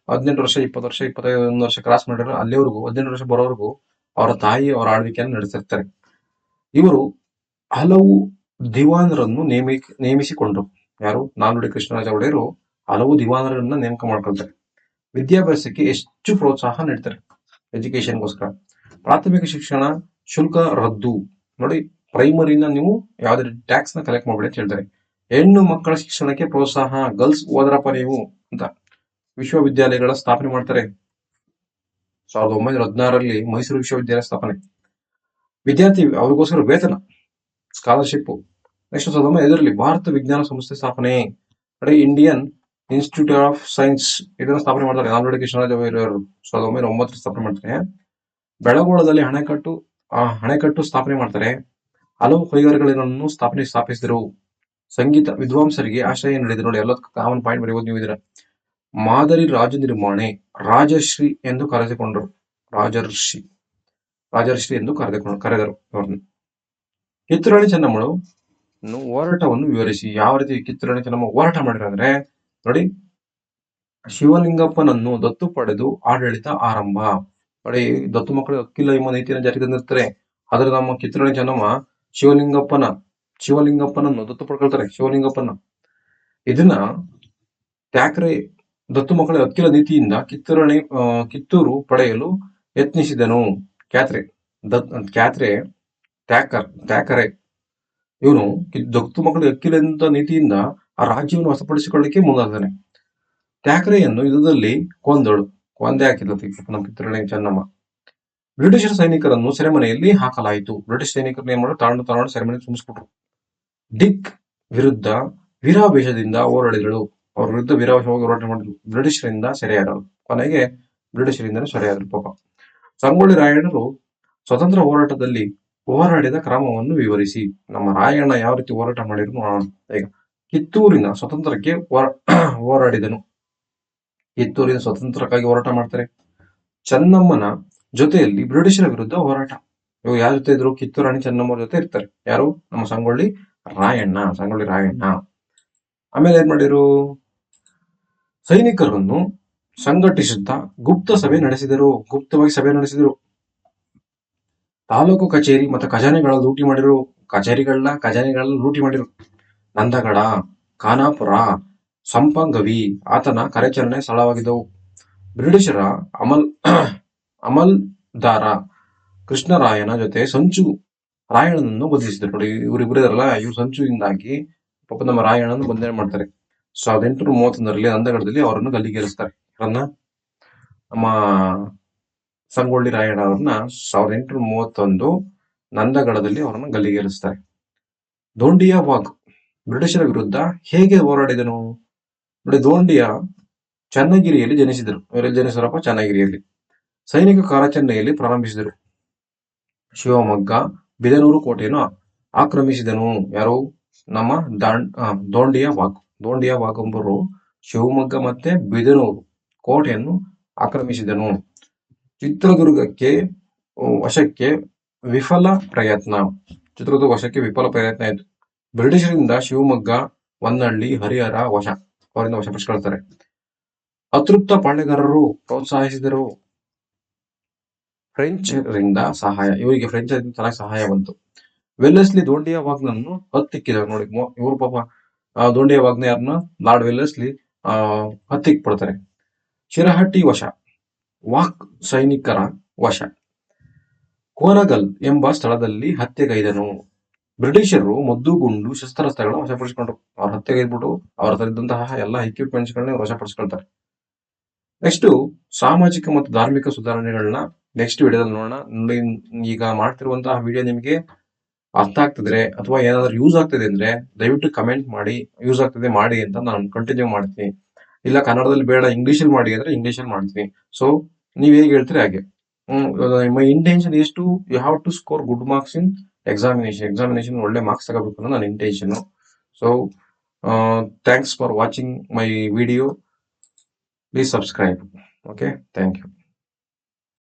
18 ವರ್ಷ, 20 ವರ್ಷ, 21 ವರ್ಷ ಕ್ರಾಸ್ ಮಾಡಿರೋ ಅಲ್ಲಿವರೆಗೂ 18 ವರ್ಷ ಬರೋವರೆಗೂ ಅವರ ತಾಯಿ ಅವರ ಆಳ್ವಿಕೆಯನ್ನು ನಡೆಸಿರ್ತಾರೆ. ಇವರು ಹಲವು ದಿವಾನರನ್ನು ನೇಮಿಸಿಕೊಂಡರು. ಯಾರು? ನಾಲ್ವಡಿ ಕೃಷ್ಣರಾಜ ಒಡೆಯರು ಹಲವು ದಿವಾನರನ್ನ ನೇಮಕ ಮಾಡ್ಕೊಳ್ತಾರೆ. ವಿದ್ಯಾಭ್ಯಾಸಕ್ಕೆ ಹೆಚ್ಚು ಪ್ರೋತ್ಸಾಹ ನೀಡ್ತಾರೆ, ಎಜುಕೇಶನ್ಗೋಸ್ಕರ. ಪ್ರಾಥಮಿಕ ಶಿಕ್ಷಣ ಶುಲ್ಕ ರದ್ದು. ನೋಡಿ, ಪ್ರೈಮರಿನ ನೀವು ಯಾವುದೇ ಟ್ಯಾಕ್ಸ್ ನ ಕಲೆಕ್ಟ್ ಮಾಡಬೇಡಿ ಅಂತ ಹೇಳ್ತಾರೆ. ಹೆಣ್ಣು ಮಕ್ಕಳ ಶಿಕ್ಷಣಕ್ಕೆ ಪ್ರೋತ್ಸಾಹ, ಗರ್ಲ್ಸ್ ಓದ್ರಪ್ಪ ನೀವು ಅಂತ ವಿಶ್ವವಿದ್ಯಾಲಯಗಳ ಸ್ಥಾಪನೆ ಮಾಡ್ತಾರೆ. 1916ರಲ್ಲಿ ಮೈಸೂರು ವಿಶ್ವವಿದ್ಯಾಲಯ ಸ್ಥಾಪನೆ. ವಿದ್ಯಾರ್ಥಿ ಅವ್ರಿಗೋಸ್ಕರ ವೇತನ, ಸ್ಕಾಲರ್ಶಿಪ್. ನೆಕ್ಸ್ಟ್ 1905ರಲ್ಲಿ ಭಾರತ ವಿಜ್ಞಾನ ಸಂಸ್ಥೆ ಸ್ಥಾಪನೆ. ಇಂಡಿಯನ್ ಇನ್ಸ್ಟಿಟ್ಯೂಟ್ ಆಫ್ ಸೈನ್ಸ್ ಇದನ್ನು ಸ್ಥಾಪನೆ ಮಾಡ್ತಾರೆ. ನಾಲ್ವಡಿ ಕೃಷ್ಣರಾಜ ಒಡೆಯರು 1909 ಸ್ಥಾಪನೆ ಮಾಡ್ತಾರೆ. ಬೆಳಗೋಳದಲ್ಲಿ ಅಣೆಕಟ್ಟು ಸ್ಥಾಪನೆ ಮಾಡ್ತಾರೆ. ಹಲವು ಕೈಗಾರಿಕೆಗಳನ್ನು ಸ್ಥಾಪಿಸಿದರು. ಸಂಗೀತ ವಿದ್ವಾಂಸರಿಗೆ ಆಶ್ರಯ ನೀಡಿದರು. ನೋಡಿ, ಎಲ್ಲದಕ್ಕೂ ಕಾಮನ್ ಪಾಯಿಂಟ್ ಬರೆಯೋದು ನೀವು ಇದರ. ಮಾದರಿ ರಾಜ ನಿರ್ಮಾಣೆ, ರಾಜಶ್ರೀ ಎಂದು ಕರೆಸಿಕೊಂಡರು. ರಾಜರ್ಷಿ ಎಂದು ಕರೆದರು ಅವ್ರನ್ನ. ಕಿತ್ತೂರಾಣಿ ಚೆನ್ನಮ್ಮಳು ಹೋರಾಟವನ್ನು ವಿವರಿಸಿ. ಯಾವ ರೀತಿ ಕಿತ್ತೂರಾಣಿ ಚೆನ್ನಮ್ಮ ಹೋರಾಟ ಮಾಡಿದ್ರು ಅಂದ್ರೆ ನೋಡಿ, ಶಿವಲಿಂಗಪ್ಪನನ್ನು ದತ್ತು ಪಡೆದು ಆಡಳಿತ ಆರಂಭ. ನೋಡಿ, ದತ್ತು ಮಕ್ಕಳು ಹಕ್ಕಿಲ್ಲ ಎಂಬ ನೀತಿಯನ್ನು ಜಾರಿಗೆ ತಂದಿರ್ತಾರೆ. ಆದ್ರೆ ನಮ್ಮ ಕಿತ್ತೂರಾಣಿ ಚೆನ್ನಮ್ಮ ಶಿವಲಿಂಗಪ್ಪನನ್ನು ದತ್ತು ಪಡ್ಕೊಳ್ತಾರೆ. ಶಿವಲಿಂಗಪ್ಪನ ಇದನ್ನ ತ್ಯಾಕ್ರೆ ದತ್ತು ಮಕ್ಕಳ ಅಕ್ಕಿಲ ನೀತಿಯಿಂದ ಕಿತ್ತೂರು ಪಡೆಯಲು ಯತ್ನಿಸಿದನು. ಕ್ಯಾತ್ರೆ ತ್ಯಾಕರೆ ಇವನು ದತ್ತು ಮಕ್ಕಳ ಅಕ್ಕಿಲಂತ ನೀತಿಯಿಂದ ಆ ರಾಜ್ಯವನ್ನು ವಶಪಡಿಸಿಕೊಳ್ಳಿಕ್ಕೆ ಮುಂದಾದನೆ. ತ್ಯಾಕರೆಯನ್ನು ಯುದ್ಧದಲ್ಲಿ ಕೊಂದೇ ಹಾಕಿದ್ಲು ನಮ್ಮ ಕಿತ್ತೂರಾಣಿ ಚೆನ್ನಮ್ಮ. ಬ್ರಿಟಿಷರ್ ಸೈನಿಕರನ್ನು ಸೆರೆಮನೆಯಲ್ಲಿ ಹಾಕಲಾಯಿತು. ಬ್ರಿಟಿಷ್ ಸೈನಿಕರನ್ನು ಏನ್ ಮಾಡಿದ್ರು, ತಾಂಡು ಸೆರೆಮನೆ ತುಂಬಿಸ್ಬಿಟ್ರು. ಡಿಕ್ ವಿರುದ್ಧ ವೀರಾವೇಶದಿಂದ ಹೋರಾಡಿದಳು. ಅವ್ರ ವಿರುದ್ಧ ವೀರಾವೇಶವಾಗಿ ಹೋರಾಟ ಮಾಡಿದ್ರು. ಬ್ರಿಟಿಷರಿಂದ ಸೆರೆಯಾದರು. ಕೊನೆಗೆ ಬ್ರಿಟಿಷರಿಂದಲೇ ಸೆರೆಯಾದರು ಪಾಪ. ಸಂಗೊಳ್ಳಿ ರಾಯಣ್ಣರು ಸ್ವತಂತ್ರ ಹೋರಾಟದಲ್ಲಿ ಹೋರಾಡಿದ ಕ್ರಮವನ್ನು ವಿವರಿಸಿ. ನಮ್ಮ ರಾಯಣ್ಣ ಯಾವ ರೀತಿ ಹೋರಾಟ ಮಾಡಿದ್ರು ನೋಡೋಣ. ಈಗ ಕಿತ್ತೂರಿನ ಸ್ವತಂತ್ರಕ್ಕೆ ಹೋರಾಡಿದನು. ಕಿತ್ತೂರಿನ ಸ್ವತಂತ್ರಕ್ಕಾಗಿ ಹೋರಾಟ ಮಾಡ್ತಾರೆ. ಚೆನ್ನಮ್ಮನ ಜೊತೆಯಲ್ಲಿ ಬ್ರಿಟಿಷರ ವಿರುದ್ಧ ಹೋರಾಟ. ಇವಾಗ ಯಾರ ಜೊತೆ ಇದ್ರು? ಕಿತ್ತೂರಾಣಿ ಚೆನ್ನಮ್ಮರ ಜೊತೆ ಇರ್ತಾರೆ. ಯಾರು? ನಮ್ಮ ಸಂಗೊಳ್ಳಿ ರಾಯಣ್ಣ. ಆಮೇಲೆ ಏನ್ ಮಾಡಿರು? ಸೈನಿಕರನ್ನು ಸಂಘಟಿಸುತ್ತಾ ಗುಪ್ತವಾಗಿ ಸಭೆ ನಡೆಸಿದರು. ತಾಲೂಕು ಕಚೇರಿ ಮತ್ತು ಖಜಾನೆಗಳ ಲೂಟಿ ಮಾಡಿರು. ಖಜಾನೆಗಳನ್ನ ಲೂಟಿ ಮಾಡಿರು. ನಂದಗಡ, ಖಾನಾಪುರ, ಸಂಪಂಗವಿ ಆತನ ಕಾರ್ಯಾಚರಣೆ ಸ್ಥಳವಾಗಿದ್ದವು. ಬ್ರಿಟಿಷರ ಅಮಲ್ದಾರ ಕೃಷ್ಣರಾಯನ ಜೊತೆ ಸಂಚು ರಾಯಣ್ಣನನ್ನು ಬಂಧಿಸಿದರು. ನೋಡಿ, ಇವರಿಬ್ಬರಿದಾರಲ್ಲ, ಇವ್ರು ಸಂಚುವಿಂದಾಗಿ ಪಾಪ ನಮ್ಮ ರಾಯಣ್ಣನ ಬಂಧನ ಮಾಡ್ತಾರೆ. 1831ರಲ್ಲಿ ನಂದಗಡದಲ್ಲಿ ಅವರನ್ನು ಗಲ್ಲಿಗೇರಿಸ್ತಾರೆ. ಯಾರನ್ನ? ನಮ್ಮ ಸಂಗೊಳ್ಳಿ ರಾಯಣ್ಣ ಅವರನ್ನ 1831 ನಂದಗಡದಲ್ಲಿ ಅವರನ್ನು ಗಲ್ಲಿಗೇರಿಸ್ತಾರೆ. ದೋಂಡಿಯಾ ವಾಘ್ ಬ್ರಿಟಿಷರ ವಿರುದ್ಧ ಹೇಗೆ ಹೋರಾಡಿದನು? ನೋಡಿ, ದೋಂಡಿಯಾ ಚನ್ನಗಿರಿಯಲ್ಲಿ ಜನಿಸಿದರು. ಇವರೆಲ್ಲಿ ಜನಿಸಿದರಪ್ಪ? ಚನ್ನಗಿರಿಯಲ್ಲಿ. ಸೈನಿಕ ಕಾರ್ಯಾಚರಣೆಯಲ್ಲಿ ಪ್ರಾರಂಭಿಸಿದರು. ಶಿವಮೊಗ್ಗ, ಬಿದನೂರು ಕೋಟೆಯನ್ನು ಆಕ್ರಮಿಸಿದನು. ಯಾರು? ನಮ್ಮ ದೋಂಡಿಯಾ ವಾಘ್ ಎಂಬರು ಶಿವಮೊಗ್ಗ ಮತ್ತೆ ಬಿದನೂರು ಕೋಟೆಯನ್ನು ಆಕ್ರಮಿಸಿದನು. ಚಿತ್ರದುರ್ಗಕ್ಕೆ ವಶಕ್ಕೆ ವಿಫಲ ಪ್ರಯತ್ನ ಆಯಿತು. ಬ್ರಿಟಿಷರಿಂದ ಶಿವಮೊಗ್ಗ, ಹೊನ್ನಳ್ಳಿ, ಹರಿಹರ ಅವರಿಂದ ವಶಪಡಿಸಿಕೊಳ್ತಾರೆ. ಅತೃಪ್ತ ಪಾಳೆಗಾರರು ಪ್ರೋತ್ಸಾಹಿಸಿದರು. ಫ್ರೆಂಚರಿಂದ ಸಹಾಯ. ಇವರಿಗೆ ಫ್ರೆಂಚ್ ಚೆನ್ನಾಗಿ ಸಹಾಯ ಬಂತು. ವೆಲ್ಲೆಸ್ಲಿ ದೋಂಡಿಯಾ ವಾಗ್ನನ್ನು ಹತ್ತಿಕ್ಕಿದರು. ನೋಡಿ, ಇವರು ಪಾಪ ದೋಂಡಿಯಾ ವಾಗ್ನ ಯಾರನ್ನ? Lord Wellesley ಹತ್ತಿಕ್ಬಿಡ್ತಾರೆ. ಶಿರಹಟ್ಟಿ ವಶ, ವಾಕ್ ಸೈನಿಕರ ವಶ. ಕೋನಗಲ್ ಎಂಬ ಸ್ಥಳದಲ್ಲಿ ಹತ್ಯೆಗೈದನು. ಬ್ರಿಟಿಷರು ಮದ್ದುಗುಂಡು ಶಸ್ತ್ರಾಸ್ತ್ರಗಳನ್ನ ವಶಪಡಿಸಿಕೊಂಡ್ರು. ಅವ್ರ ಹತ್ಯೆಗೈದ್ಬಿಟ್ಟು ಅವ್ರ ಹತ್ರ ಇದ್ದಂತಹ ಎಲ್ಲ ಎಕ್ವಿಪ್ಮೆಂಟ್ಸ್ ಗಳನ್ನ ವಶಪಡಿಸ್ಕೊಳ್ತಾರೆ. ನೆಕ್ಸ್ಟ್ ಸಾಮಾಜಿಕ ಮತ್ತು ಧಾರ್ಮಿಕ ಸುಧಾರಣೆಗಳನ್ನ ನೆಕ್ಸ್ಟ್ ವಿಡಿಯೋದಲ್ಲಿ ನೋಡೋಣ. ಈಗ ಮಾಡ್ತಿರುವಂತಹ ವಿಡಿಯೋ ನಿಮಗೆ ಅರ್ಥ ಆಗ್ತಿದ್ರೆ ಅಥವಾ ಏನಾದ್ರು ಯೂಸ್ ಆಗ್ತಿದೆ ಅಂದ್ರೆ ದಯವಿಟ್ಟು ಕಮೆಂಟ್ ಮಾಡಿ, ಯೂಸ್ ಆಗ್ತಿದೆ ಮಾಡಿ ಅಂತ ನಾನು ಕಂಟಿನ್ಯೂ ಮಾಡ್ತೀನಿ. ಇಲ್ಲ ಕನ್ನಡದಲ್ಲಿ ಬೇಡ ಇಂಗ್ಲಿಷಲ್ಲಿ ಮಾಡಿ ಅಂದ್ರೆ ಇಂಗ್ಲಿಷಲ್ಲಿ ಮಾಡ್ತೀನಿ. ಸೊ ನೀವ್ ಹೇಗೆ ಹೇಳ್ತೀರಿ ಹಾಗೆ. My intention is to you have to score good marks in examination ಒಳ್ಳೆ ಮಾರ್ಕ್ಸ್ ತಗೋಬೇಕು ಅನ್ನೋ ನನ್ನ intention. So thanks for watching my video. Please subscribe. Okay, thank you.